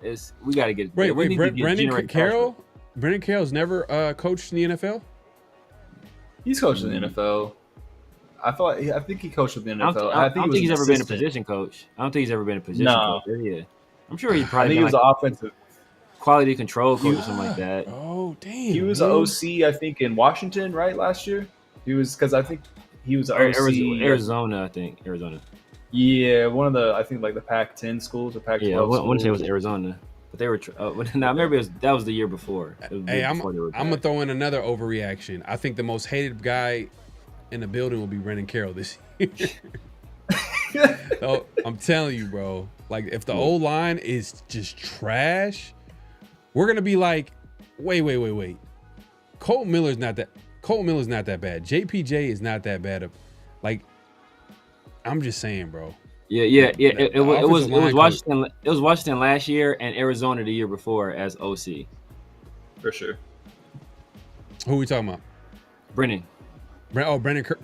We got to get it. Wait, Brendan Carroll. Brendan Carroll's never coached in the NFL. He's coached in the NFL. I think he coached with the NFL. I don't think he's ever been a position coach. I don't think he's ever been a position coach. Yeah, I'm sure he's probably. I think he was an offensive quality control coach or something like that. Oh damn! He was an OC, I think, in Washington, right? Last year, he was because I think he was an OC Arizona. I think Arizona. Yeah, one of the like the Pac-10 schools or Pac-12. Yeah, I want to say it was Arizona, but they were. Maybe that was the year before. Hey, I'm gonna throw in another overreaction. I think the most hated guy in the building will be Brendan Carroll this year. Oh, I'm telling you, bro. Like, if the old line is just trash, we're gonna be like, wait. Colton Miller's not that bad. JPJ is not that bad. Like, I'm just saying, bro. Yeah. It was Washington. It was Washington last year and Arizona the year before as OC. For sure. Who are we talking about? Brendan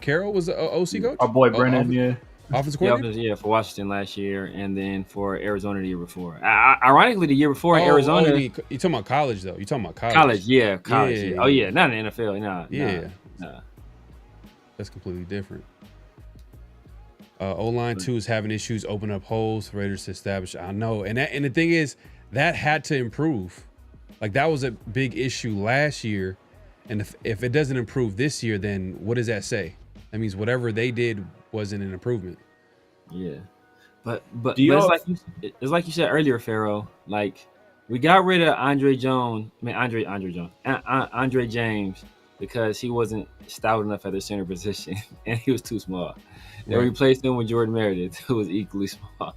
Carroll was the OC coach? Our boy Brendan, Offensive coordinator? Yeah, for Washington last year, and then for Arizona the year before. Ironically, the year before in Arizona. You talking about college, though? You talking about college? College. Yeah. Oh, yeah, not in the NFL. Nah. That's completely different. O-line 2 is having issues opening up holes for Raiders to establish. I know. And the thing is, that had to improve. Like, that was a big issue last year. And if it doesn't improve this year, then what does that say? That means whatever they did wasn't an improvement. Yeah, but it's like you said earlier, Pharaoh. Like, we got rid of Andre James because he wasn't stout enough at the center position and he was too small. They replaced him with Jordan Meredith, who was equally small.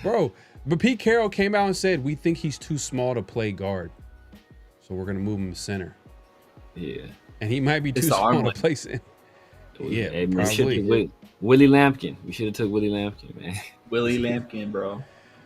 Bro, but Pete Carroll came out and said, we think he's too small to play guard, so we're going to move him to center. Yeah. And he might be too small to play center. Yeah, probably. Willie Lampkin. We should have took Willie Lampkin, man. Willie Lampkin, bro.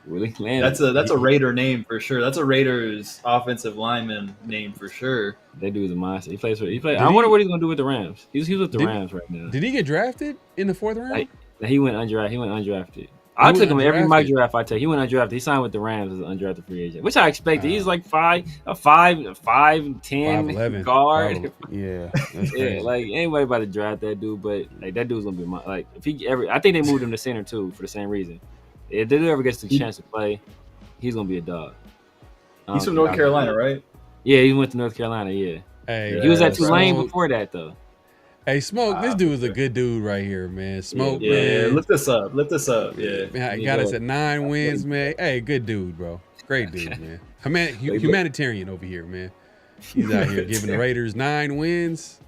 Willie Landry. That's a Raider name for sure. That's a Raiders offensive lineman name for sure. That dude's a monster. He plays. I wonder what he's gonna do with the Rams. He's with the Rams right now. Did he get drafted in the 4th round? He went undrafted. I took him every mock draft I take. He went undrafted. He signed with the Rams as an undrafted free agent, which I expected. He's like 5'10" 5'11" guard. Yeah, Yeah, like anybody about to draft that dude, but like that dude's gonna be like if he ever. I think they moved him to center too for the same reason. If they ever gets the chance to play, he's gonna be a dog. He's from North Carolina, right? Yeah, he went to North Carolina. Yeah, hey, he was at Tulane before that though. Hey, Smoke, this dude is a good dude right here, man. Smoke, yeah, man. Lift us up. Yeah. Man, I got us at 9 wins, man. Hey, good dude, bro. Great dude, man. Humanitarian over here, man. He's out here giving the Raiders 9 wins.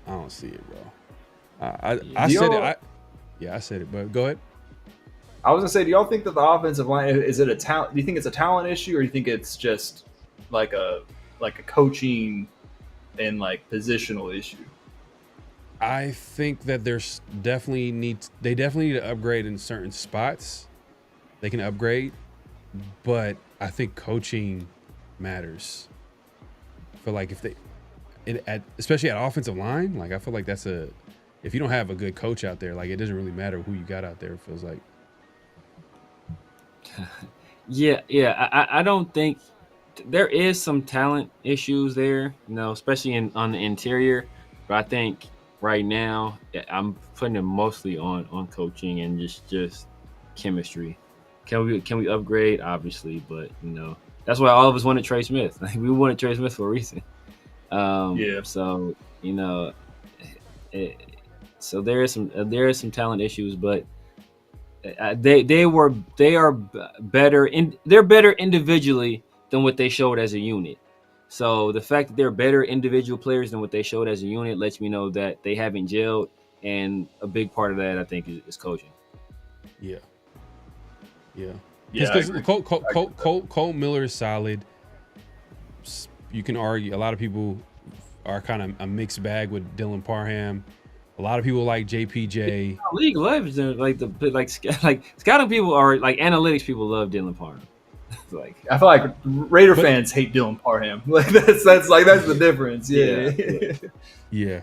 I don't see it, bro. I said it. I said it, but go ahead. I was gonna say, do y'all think that the offensive line is it a talent? Do you think it's a talent issue, or do you think it's just like a coaching and like positional issue? I think that they definitely need to upgrade in certain spots. They can upgrade, but I think coaching matters. For like if especially at offensive line, like I feel like if you don't have a good coach out there, like it doesn't really matter who you got out there. It feels like. Yeah. I don't think there is some talent issues there, especially on the interior. But I think right now I'm putting it mostly on coaching and just chemistry. Can we upgrade? Obviously, but that's why all of us wanted Trey Smith. Like, we wanted Trey Smith for a reason. So so there is some talent issues, but they're better individually than what they showed as a unit. So the fact that they're better individual players than what they showed as a unit lets me know that they haven't gelled, and a big part of that I think is coaching. Yeah. Yeah, because Colt Miller is solid. You can argue a lot of people are kind of a mixed bag with Dylan Parham. A lot of people like JPJ. League loves like scouting people are like analytics people love Dylan Parham. Like I feel like Raider fans hate Dylan Parham. Like that's the difference. Yeah.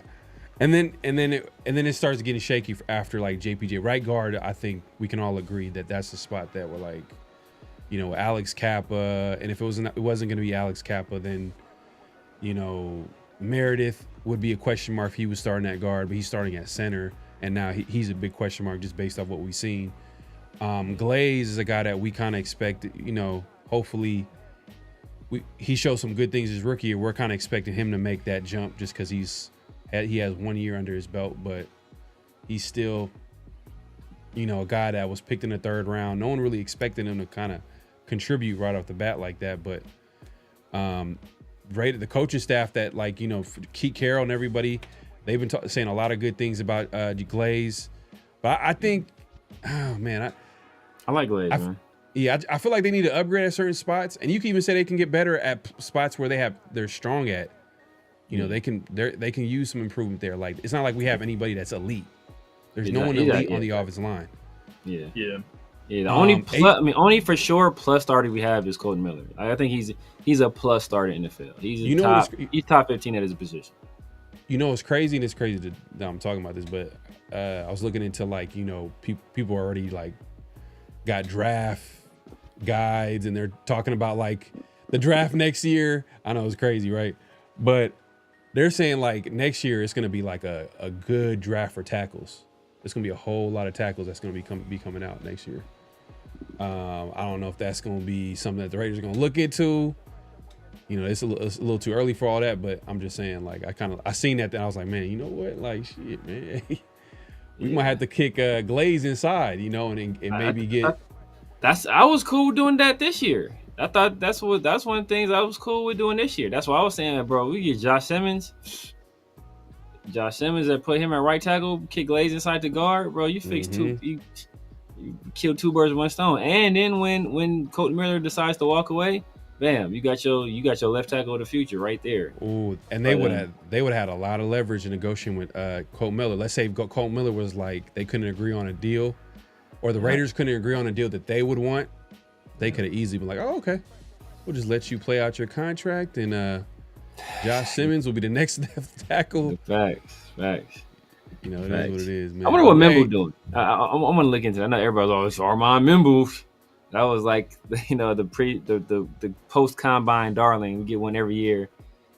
And then it starts getting shaky after like JPJ. Right guard, I think we can all agree that that's the spot that we're like, Alex Kappa. And if it wasn't going to be Alex Kappa, then, Meredith would be a question mark if he was starting at guard, but he's starting at center. And now he's a big question mark just based off what we've seen. Glaze is a guy that we kind of expect, hopefully he showed some good things his rookie year. We're kind of expecting him to make that jump just because he has 1 year under his belt, but he's still, a guy that was picked in the 3rd round. No one really expected him to kind of contribute right off the bat like that. But the coaching staff that Keith Carroll and everybody, they've been saying a lot of good things about Glaze. But I think, oh man, I like Glaze, man. Yeah, I feel like they need to upgrade at certain spots, and you can even say they can get better at spots where they're strong at. They can use some improvement there. Like it's not like we have anybody that's elite. There's no one elite on the offensive line. Yeah. The only for sure plus starter we have is Colton Miller. I think he's a plus starter in the field. He's top 15 at his position. It's crazy, and it's crazy that I'm talking about this, but I was looking into people already got draft guides, and they're talking about the draft next year. I know it's crazy, right? But they're saying next year it's going to be a good draft for tackles. There's going to be a whole lot of tackles that's going to be coming out next year. I don't know if that's going to be something that the Raiders are going to look into. It's a little too early for all that, but I'm just saying I seen that and I was like, man, you know what? Shit, man. We might have to kick Glaze inside, and maybe get. I was cool doing that this year. I thought that's one of the things I was cool with doing this year. That's why I was saying, bro, we get Josh Simmons that put him at right tackle, kick Glaze inside the guard, bro. You fix you kill 2 birds with 1 stone. And then when Colton Miller decides to walk away, bam, you got your left tackle of the future right there. Ooh, and they would have had a lot of leverage in negotiating with Colton Miller. Let's say Colton Miller was they couldn't agree on a deal, or the Raiders couldn't agree on a deal that they would want. They could have easily been like, oh, okay, we'll just let you play out your contract, and Josh Simmons will be the next left tackle. Facts. You know, it is what it is, man. I wonder what Mimble doing. I'm gonna look into it. I know everybody's always Armand Mimble. That was like the post combine darling. We get one every year,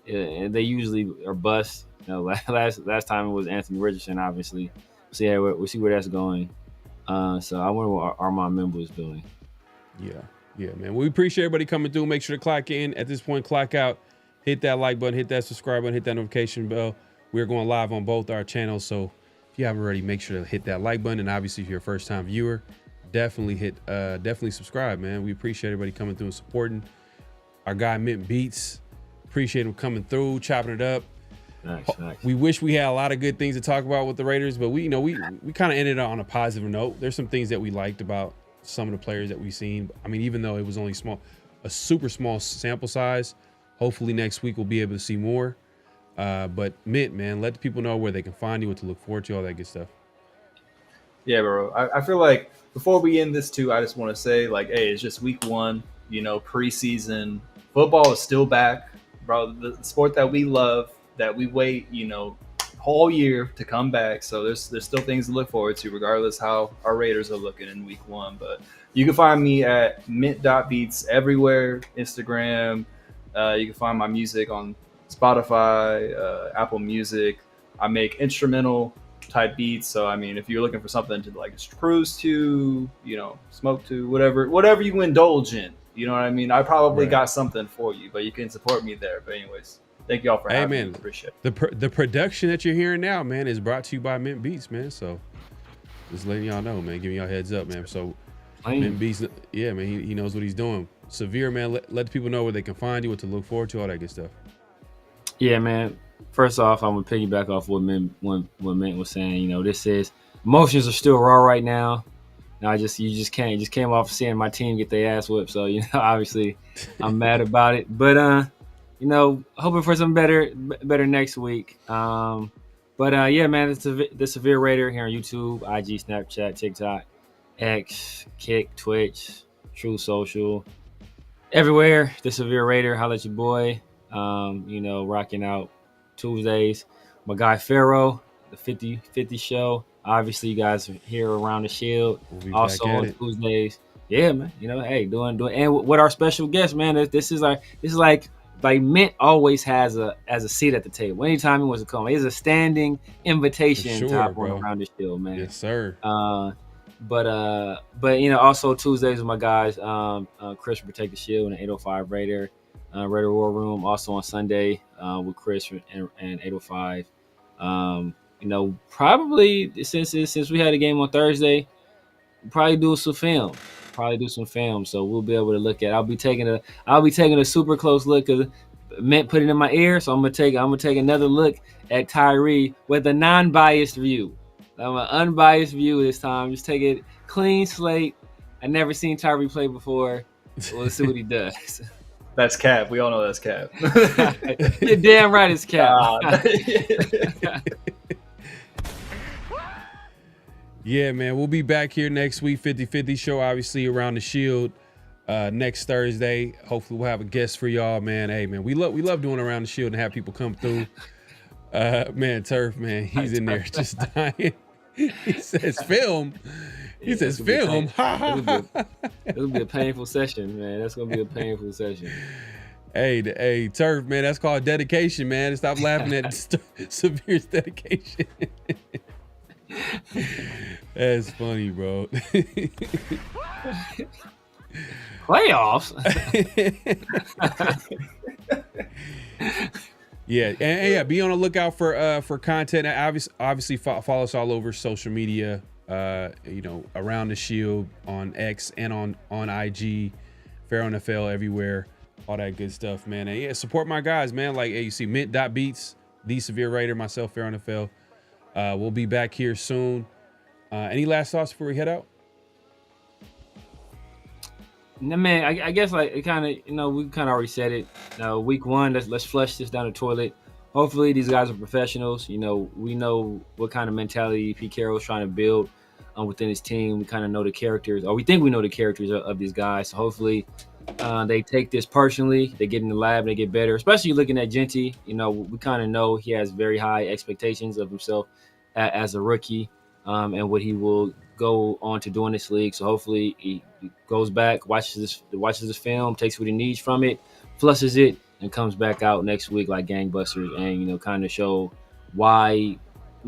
and they usually are bust. You know, last time it was Anthony Richardson, obviously. So yeah, we'll see where that's going. So I wonder what Armand Mimble is doing. Yeah, man. We appreciate everybody coming through. Make sure to clock in. At this point, clock out. Hit that like button, hit that subscribe button, hit that notification bell. We're going live on both our channels. So if you haven't already, make sure to hit that like button. And obviously, if you're a first-time viewer, definitely subscribe, man. We appreciate everybody coming through and supporting our guy Mint Beats. Appreciate him coming through, chopping it up. Nice. We wish we had a lot of good things to talk about with the Raiders, but we kind of ended on a positive note. There's some things that we liked about some of the players that we've seen. I mean, even though it was only a super small sample size, hopefully next week we'll be able to see more. But Mint, man, let the people know where they can find you, what to look forward to, all that good stuff. Yeah, bro. I feel like before we end this too, I just want to say, like, hey, it's just week 1. You know, preseason football is still back, bro. The sport that we love, that we wait, you know, whole year to come back. So there's still things to look forward to, regardless how our Raiders are looking in week 1. But you can find me at mint.beats everywhere, Instagram. You can find my music on Spotify, Apple Music. I make instrumental type beats. So, I mean, if you're looking for something to like just cruise to, you know, smoke to, whatever you indulge in, you know what I mean? I probably got something for you, but you can support me there. But anyways, thank y'all for having me. Appreciate it. The production that you're hearing now, man, is brought to you by Mint Beats, man. So just letting y'all know, man, giving y'all heads up, man. So Mint Beats, yeah, man, he knows what he's doing. Severe, man, let the people know where they can find you, what to look forward to, all that good stuff. Yeah, man. First off, I'm gonna piggyback off what Mint was saying. You know, this is emotions are still raw right now. Now you just came off seeing my team get their ass whipped. So, you know, obviously I'm mad about it. But you know, hoping for some better next week. Yeah, man, it's the Severe Raider here on YouTube, IG, Snapchat, TikTok, X, Kick, Twitch, True Social, everywhere. The Severe Raider, holla at your boy. You know, rocking out Tuesdays. My guy Pharaoh, the 50-50 show. Obviously, you guys are here around the Shield. We'll also on Tuesdays. Yeah, man. You know, hey, doing, and with our special guest, man. This is like Mint always has a seat at the table. Anytime he wants to come, it's a standing invitation to hop on around the Shield, man. Yes, sir. But you know, also Tuesdays with my guys, Chris will Protect the Shield and 805 Raider. Raider War Room, also on Sunday with Chris and 805. You know, probably since we had a game on Thursday, we'll probably do some film. So we'll be able to look at. I'll be taking a super close look because Mint put it in my ear. So I'm gonna take another look at Tyree with a non-biased view. I'm an unbiased view this time. Just take it clean slate. I never seen Tyree play before. We'll see what he does. That's Cap. We all know that's Cap. You're damn right it's Cap. Yeah, man. We'll be back here next week, 50-50 show, obviously, around the Shield next Thursday. Hopefully we'll have a guest for y'all, man. Hey, man, we love doing Around the Shield and have people come through. Man, Turf, man, he's in there just dying. He says film. He says film. It'll be a painful session, man. That's gonna be a painful session. Hey, Turf, man. That's called dedication, man. Stop laughing at Severe's dedication. That's funny, bro. Playoffs. Yeah, and yeah, be on the lookout for content. Obviously, follow us all over social media. You know, Around the Shield on X and on IG, PharoahNFL everywhere, all that good stuff, man. And yeah, support my guys, man. Like, hey, you see Mint.beats, the Severe Raider, myself, PharoahNFL. We'll be back here soon. Any last thoughts before we head out? No, man, I guess like it kind of, you know, we kind of already said it. Week 1, let's flush this down the toilet. Hopefully these guys are professionals. You know, we know what kind of mentality Pete Carroll's trying to build within his team. We kind of know the characters, or we think we know the characters of these guys. So hopefully they take this personally. They get in the lab, they get better. Especially looking at Jeanty, we kind of know he has very high expectations of himself as a rookie, and what he will go on to do in this league. So hopefully he goes back, watches this film, takes what he needs from it, flushes it, and comes back out next week like gangbusters, and kind of show why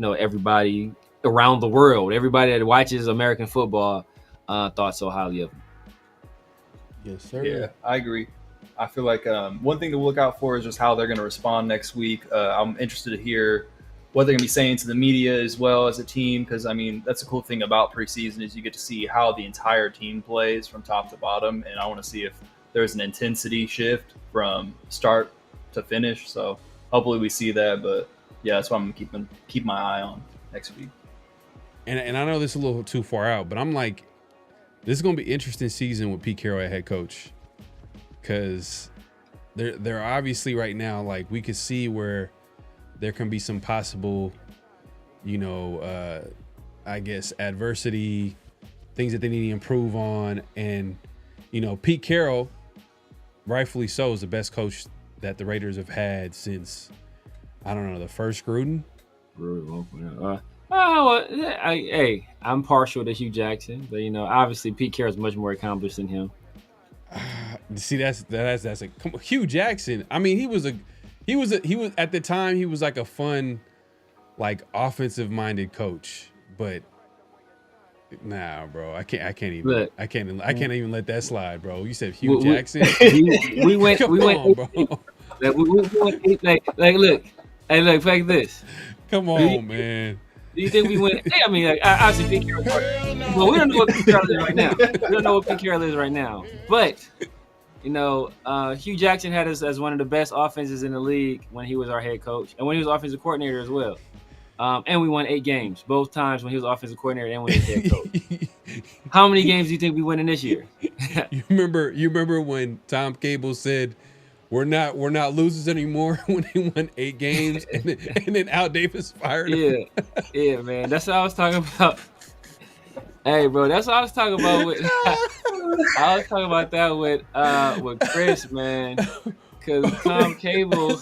everybody around the world, everybody that watches American football, thought so highly of him. Yes, sir. Yeah, I agree. I feel like one thing to look out for is just how they're going to respond next week. I'm interested to hear what they're going to be saying to the media as well as a team, because, I mean, that's the cool thing about preseason is you get to see how the entire team plays from top to bottom, and I want to see if there's an intensity shift from start to finish. So hopefully we see that, but yeah, that's what I'm going to keep my eye on next week. And I know this is a little too far out, but I'm like, this is going to be an interesting season with Pete Carroll at head coach, because they're obviously right now, like, we could see where there can be some possible, I guess, adversity, things that they need to improve on. And, Pete Carroll, rightfully so, is the best coach that the Raiders have had since, I don't know, the first Gruden. I'm partial to Hugh Jackson, but obviously Pete Carroll's much more accomplished than him. See, that's Hugh Jackson. I mean, he was at the time, he was like a fun, like, offensive minded coach, but nah, bro, I can't even let that slide, bro. You said Hugh Jackson. We went, bro. Look, like this. Come on, man. Do you think we went? Hey, I mean, like, obviously, Pete Carroll. Well, we don't know what Pete Carroll is right now. We don't know what Pete Carroll is right now. But, Hugh Jackson had us as one of the best offenses in the league when he was our head coach and when he was offensive coordinator as well. And we won 8 games, both times when he was offensive coordinator and when he was head coach. How many games do you think we winning this year? You remember when Tom Cable said, We're not losers anymore when he won 8 games, and then Al Davis fired him. Yeah, man. That's what I was talking about. Hey, bro, that's what I was talking about with. I was talking about that with Chris, man, because Tom Cable.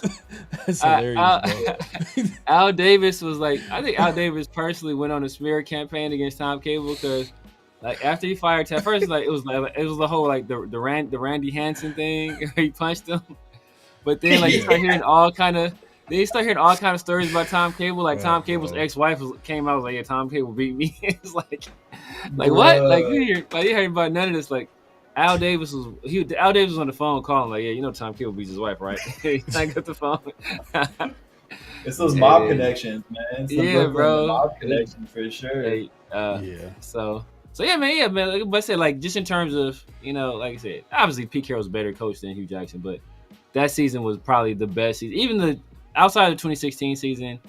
That's hilarious, bro. Al Davis was like, I think Al Davis personally went on a smear campaign against Tom Cable because, like, after he fired Ted, first, like, it was the whole, like, the Randy Hansen thing where he punched him, but then, like, you start hearing all kind of stories about Tom Cable. Like, Tom Cable's ex-wife came out, was like, yeah, Tom Cable beat me. It's like what? Like, you heard about none of this. Like, Al Davis was on the phone calling, like, yeah, Tom Cable beats his wife, right? He hung up the phone. It's those mob connections, man. It's the Brooklyn bro. Mob connections for sure. Hey, So yeah, man. Like, but I said, like, just in terms of, like I said, obviously Pete Carroll's a better coach than Hugh Jackson, but that season was probably the best season. Even outside of the 2016 season,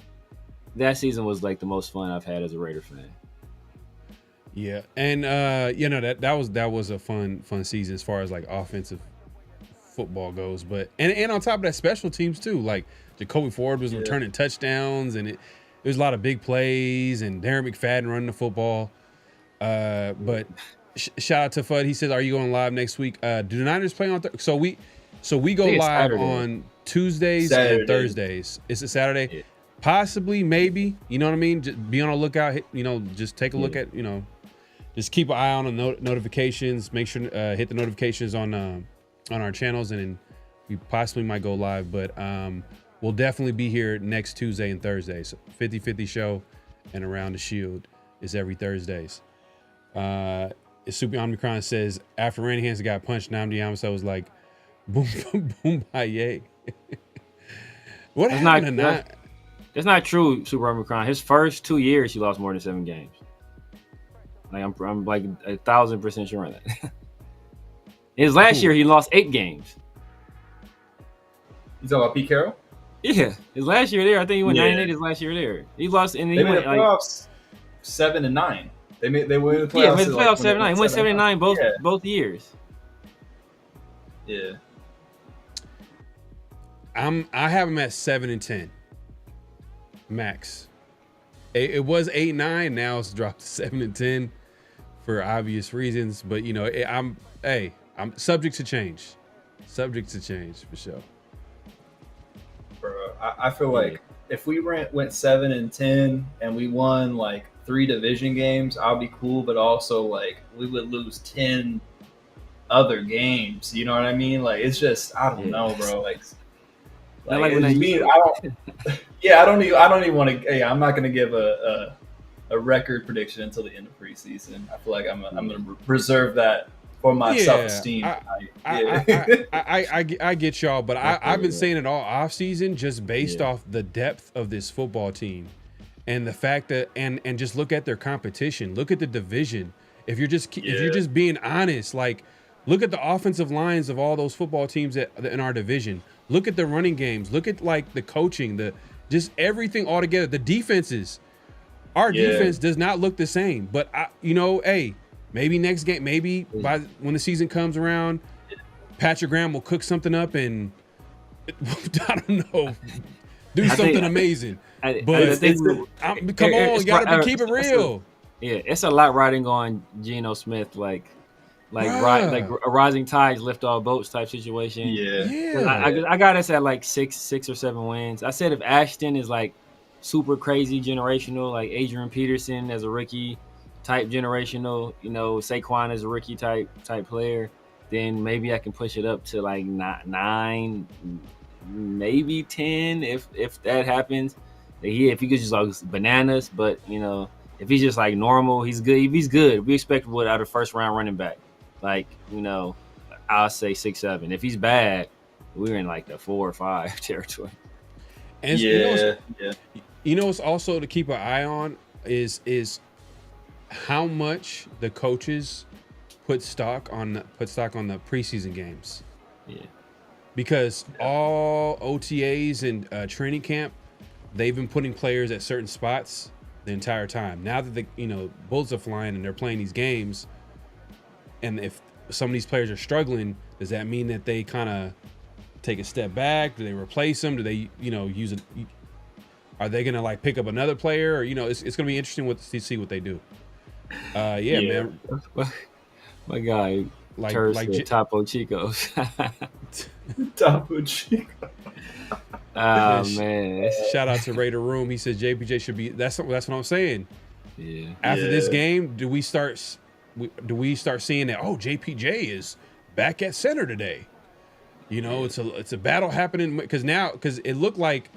that season was like the most fun I've had as a Raider fan. Yeah, and that was a fun season as far as, like, offensive football goes. But and on top of that, special teams too. Like, Jacoby Ford was returning touchdowns, and there was a lot of big plays, and Darren McFadden running the football. But shout out to Fudd. He says, "Are you going live next week?" Do the Niners play on? So we go live Saturday. On Tuesdays and Thursdays. It's a Saturday, possibly, maybe. You know what I mean? Just be on the lookout. Just take a look at. Just keep an eye on the notifications. Make sure hit the notifications on our channels, and then we possibly might go live. But we'll definitely be here next Tuesday and Thursday. So 50-50 show and Around the Shield is every Thursdays. Super Omicron says, after Randy Hansen got punched, Nnamdi Amasa was like, boom, boom, boom, yay. What happened? That's not true, Super Omicron. His first 2 years, he lost more than 7 games. Like, I'm like 1,000% sure on that. His last year, he lost 8 games. You talking about Pete Carroll? Yeah, his last year there, I think he went 9-8 his last year there. He lost, and they made the playoffs 7-9. They win the playoffs. Yeah, made the playoffs 7-9. He went 7-9 both years. Yeah. I have him at 7-10 max. It was 8-9. Now it's dropped to 7-10 for obvious reasons. But you know, I'm subject to change. Subject to change for sure. Bro, I feel like if we went 7-10 and we won like 3 division games, I'll be cool. But also like we would lose 10 other games. You know what I mean? Like it's just I don't know, bro. Like it's me. I don't even want to. Yeah, I'm not going to give a record prediction until the end of preseason. I feel like I'm going to reserve that for my self-esteem. I get y'all, but I've been saying it all off season, just based off the depth of this football team, and the fact that and just look at their competition. Look at the division. If you're just being honest, like look at the offensive lines of all those football teams in our division. Look at the running games. Look at like the coaching, just everything all together. The defenses. Our defense does not look the same. But maybe next game, maybe when the season comes around, Patrick Graham will cook something up and I don't know, do something amazing. Come on, you gotta keep it real. It's a lot riding on Geno Smith, like a rising tides lift all boats type situation. I got us at like 6 or 7 wins. I said if Ashton is like super crazy generational, like Adrian Peterson as a rookie type generational, Saquon as a rookie type player, then maybe I can push it up to like 9, maybe 10 if that happens. If he could just like bananas, but if he's just like normal, he's good. If he's good, we expect what out of first round running back. Like, I'll say 6, 7. If he's bad, we're in like the 4 or 5 territory. And what's also to keep an eye on is how much the coaches put stock on the preseason games. Yeah. Because all OTAs and training camp, they've been putting players at certain spots the entire time. Now that the bullets are flying and they're playing these games, and if some of these players are struggling, does that mean that they kind of take a step back? Do they replace them? Do they use it? Are they gonna like pick up another player? Or it's gonna be interesting to see what they do. Man. My guy, like Topo Chico. Topo Chico. Oh man! Shout out to Raider Room. He says JPJ should be. That's what I'm saying. Yeah. After this game, do we start seeing that? Oh, JPJ is back at center today. It's a battle happening because it looked like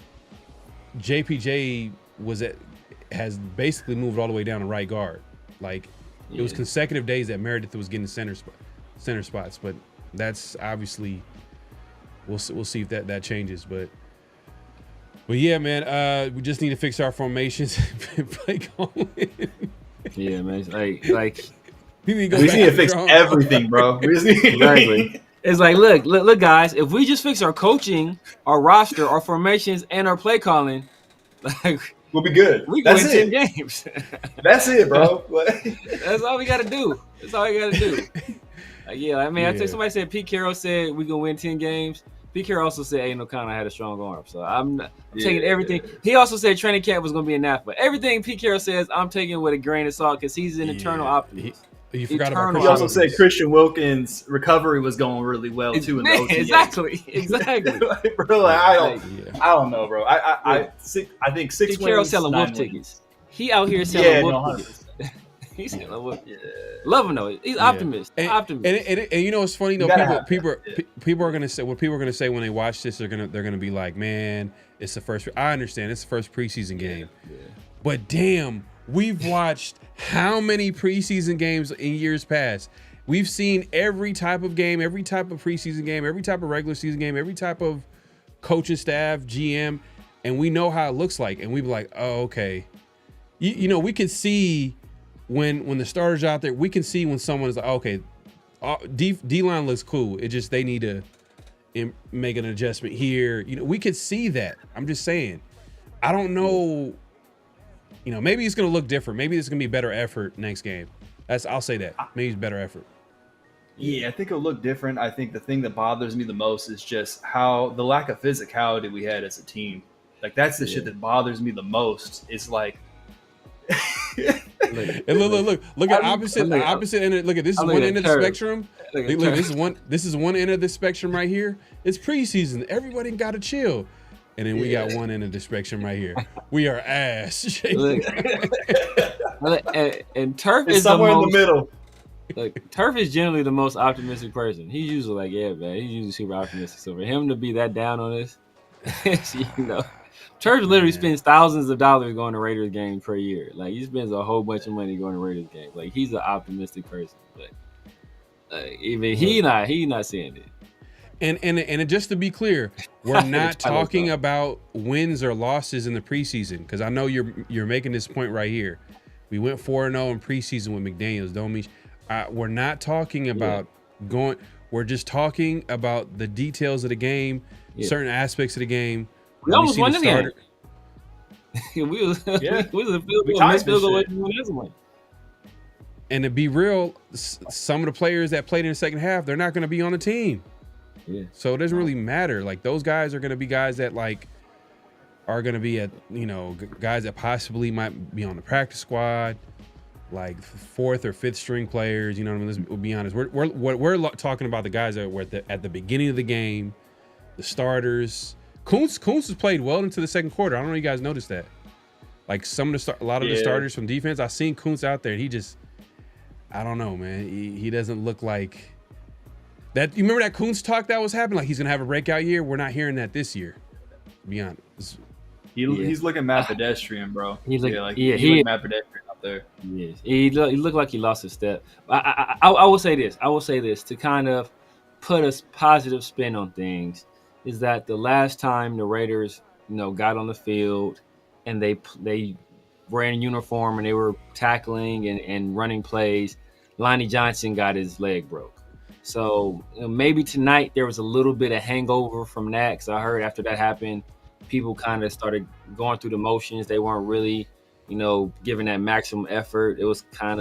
JPJ has basically moved all the way down to right guard. Like it was consecutive days that Meredith was getting center spots, but that's obviously we'll see if that changes. But yeah, man, we just need to fix our formations and play going. Yeah, man, like we need to fix everything, bro. Exactly. It's like, look, guys. If we just fix our coaching, our roster, our formations, and our play calling, like we'll be good. We can win 10 games. That's it, bro. That's all we got to do. I think somebody said Pete Carroll said we gonna win 10 games. Pete Carroll also said Aiden O'Connell had a strong arm, so I'm taking everything. Yeah. He also said training camp was gonna be enough, but everything Pete Carroll says, I'm taking with a grain of salt because he's an eternal optimist. You forgot about He also said Christian Wilkins' recovery was going really well too in the OTA. Exactly. Bro, I don't know, bro. I think 6 wins. Carroll selling wolf tickets. He out here selling wolf tickets. He's selling wolf. Love him though. He's optimist. Optimist. And it's funny though. People are gonna say what people are gonna say when they watch this. They're gonna be like, man, it's the first. I understand it's the first preseason game, but damn. We've watched how many preseason games in years past? We've seen every type of game, every type of preseason game, every type of regular season game, every type of coaching staff, GM, and we know how it looks like. And we be like, oh, okay. We can see when the starters are out there, we can see when someone is like, okay, D-line looks cool. It just they need to make an adjustment here. We could see that. I'm just saying. I don't know. Maybe it's going to look different. Maybe it's going to be better effort next game. I'll say that. Maybe it's better effort. Yeah, I think it'll look different. I think the thing that bothers me the most is just how the lack of physicality we had as a team. Like, that's the shit that bothers me the most. It's like And look at opposite end. Look at this is one end of the spectrum. Look, this is one end of the spectrum right here. It's preseason. Everybody got to chill. And then we got one end of the spectrum right here. We are ass. and Turf It's is somewhere in the middle. Like Turf is generally the most optimistic person. He's usually like, yeah, man. He's usually super optimistic. So for him to be that down on this, Turf literally spends thousands of dollars going to Raiders games per year. Like he spends a whole bunch of money going to Raiders games. Like he's an optimistic person, but even he not seeing it. And just to be clear, we're not talking about wins or losses in the preseason because I know you're making this point right here. We went 4-0 in preseason with McDaniels. Don't mean we're not talking about going. We're just talking about the details of the game, certain aspects of the game. We almost won the game. we was a field goal away from winning this one. And to be real, some of the players that played in the second half, they're not going to be on the team. Yeah. So it doesn't really matter. Like those guys are going to be guys that like are going to be guys that possibly might be on the practice squad, like 4th or 5th string players. You know what I mean? Let's be honest. We're talking about the guys that were at the beginning of the game, the starters. Kuntz has played well into the second quarter. I don't know if you guys noticed that. Like a lot of the starters from defense, I've seen Kuntz out there, and he just, I don't know, man. He doesn't look like that. You remember that Kuntz talk that was happening? Like he's gonna have a breakout year. We're not hearing that this year. To be honest. He's looking mad pedestrian, bro. He's like, he's mad pedestrian out there. Yes, he looked like he lost his step. I will say this. To kind of put a positive spin on things is that the last time the Raiders, got on the field and they were in uniform and they were tackling and running plays, Lonnie Johnson got his leg broke. So maybe tonight there was a little bit of hangover from that because I heard after that happened, people kind of started going through the motions. They weren't really, giving that maximum effort. That was kind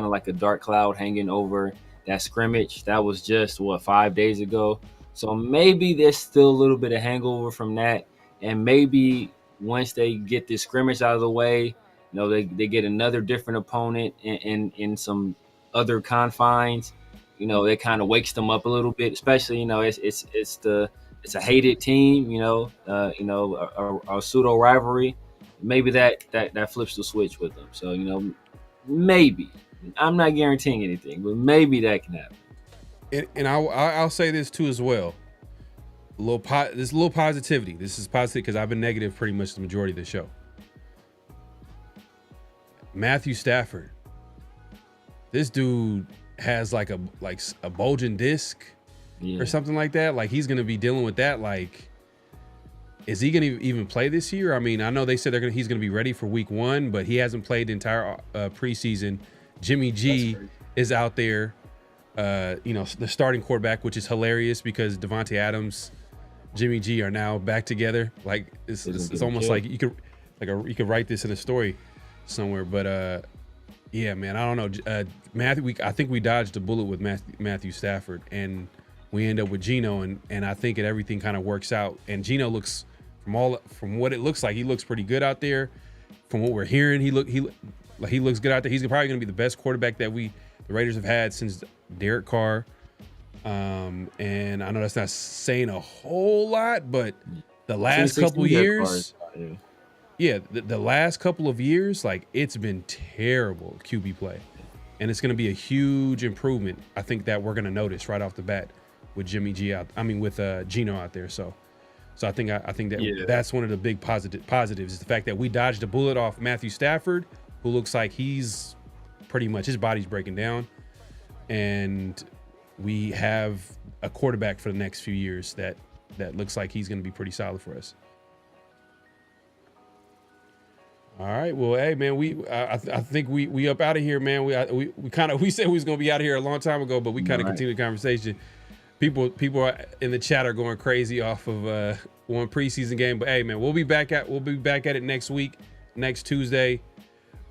of like a dark cloud hanging over that scrimmage. That was just 5 days ago. So maybe there's still a little bit of hangover from that. And maybe once they get this scrimmage out of the way, they get another different opponent in some other confines. It kind of wakes them up a little bit, especially, it's a hated team, a pseudo rivalry. Maybe that flips the switch with them. So, maybe. I'm not guaranteeing anything, but maybe that can happen. And I'll say this too as well. There's a little positivity. This is positive because I've been negative pretty much the majority of the show. Matthew Stafford. This dude has like a bulging disc or something like that. Like he's gonna be dealing with that. Like, is he gonna even play this year? I mean, I know they said he's gonna be ready for week 1, but he hasn't played the entire preseason. Jimmy G is out there. The starting quarterback, which is hilarious because Devontae Adams, Jimmy G are now back together. Like it's almost like you could write this in a story somewhere. But yeah, man, I don't know. I think we dodged a bullet with Matthew Stafford, and we end up with Geno, and I think everything kind of works out. And Geno looks from what it looks like, he looks pretty good out there. From what we're hearing, he looks good out there. He's probably going to be the best quarterback that the Raiders have had since Derek Carr. And I know that's not saying a whole lot, but the last couple of years, the last couple of years, like it's been terrible QB play, and it's going to be a huge improvement. I think that we're going to notice right off the bat with Jimmy G with Geno out there. So I think that's one of the big positives is the fact that we dodged a bullet off Matthew Stafford, who looks like he's pretty much his body's breaking down, and we have a quarterback for the next few years that looks like he's going to be pretty solid for us. All right, well, hey man, I think we up out of here, man. We said we was going to be out of here a long time ago, but we kind of continued the conversation. People in the chat are going crazy off of one preseason game, but hey man, we'll be back at it next week, next Tuesday.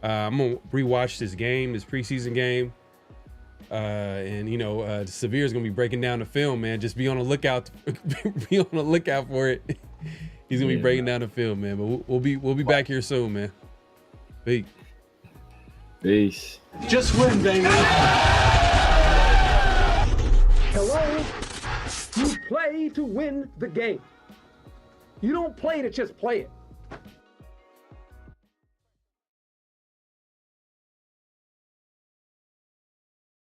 I'm gonna rewatch this preseason game. And Severe is gonna be breaking down the film, man. Just be on the lookout. Be on the lookout for it. He's gonna be breaking down the film, man. But we'll be back here soon, man. Peace. Peace. Just win, baby. Hello? You play to win the game. You don't play to just play it.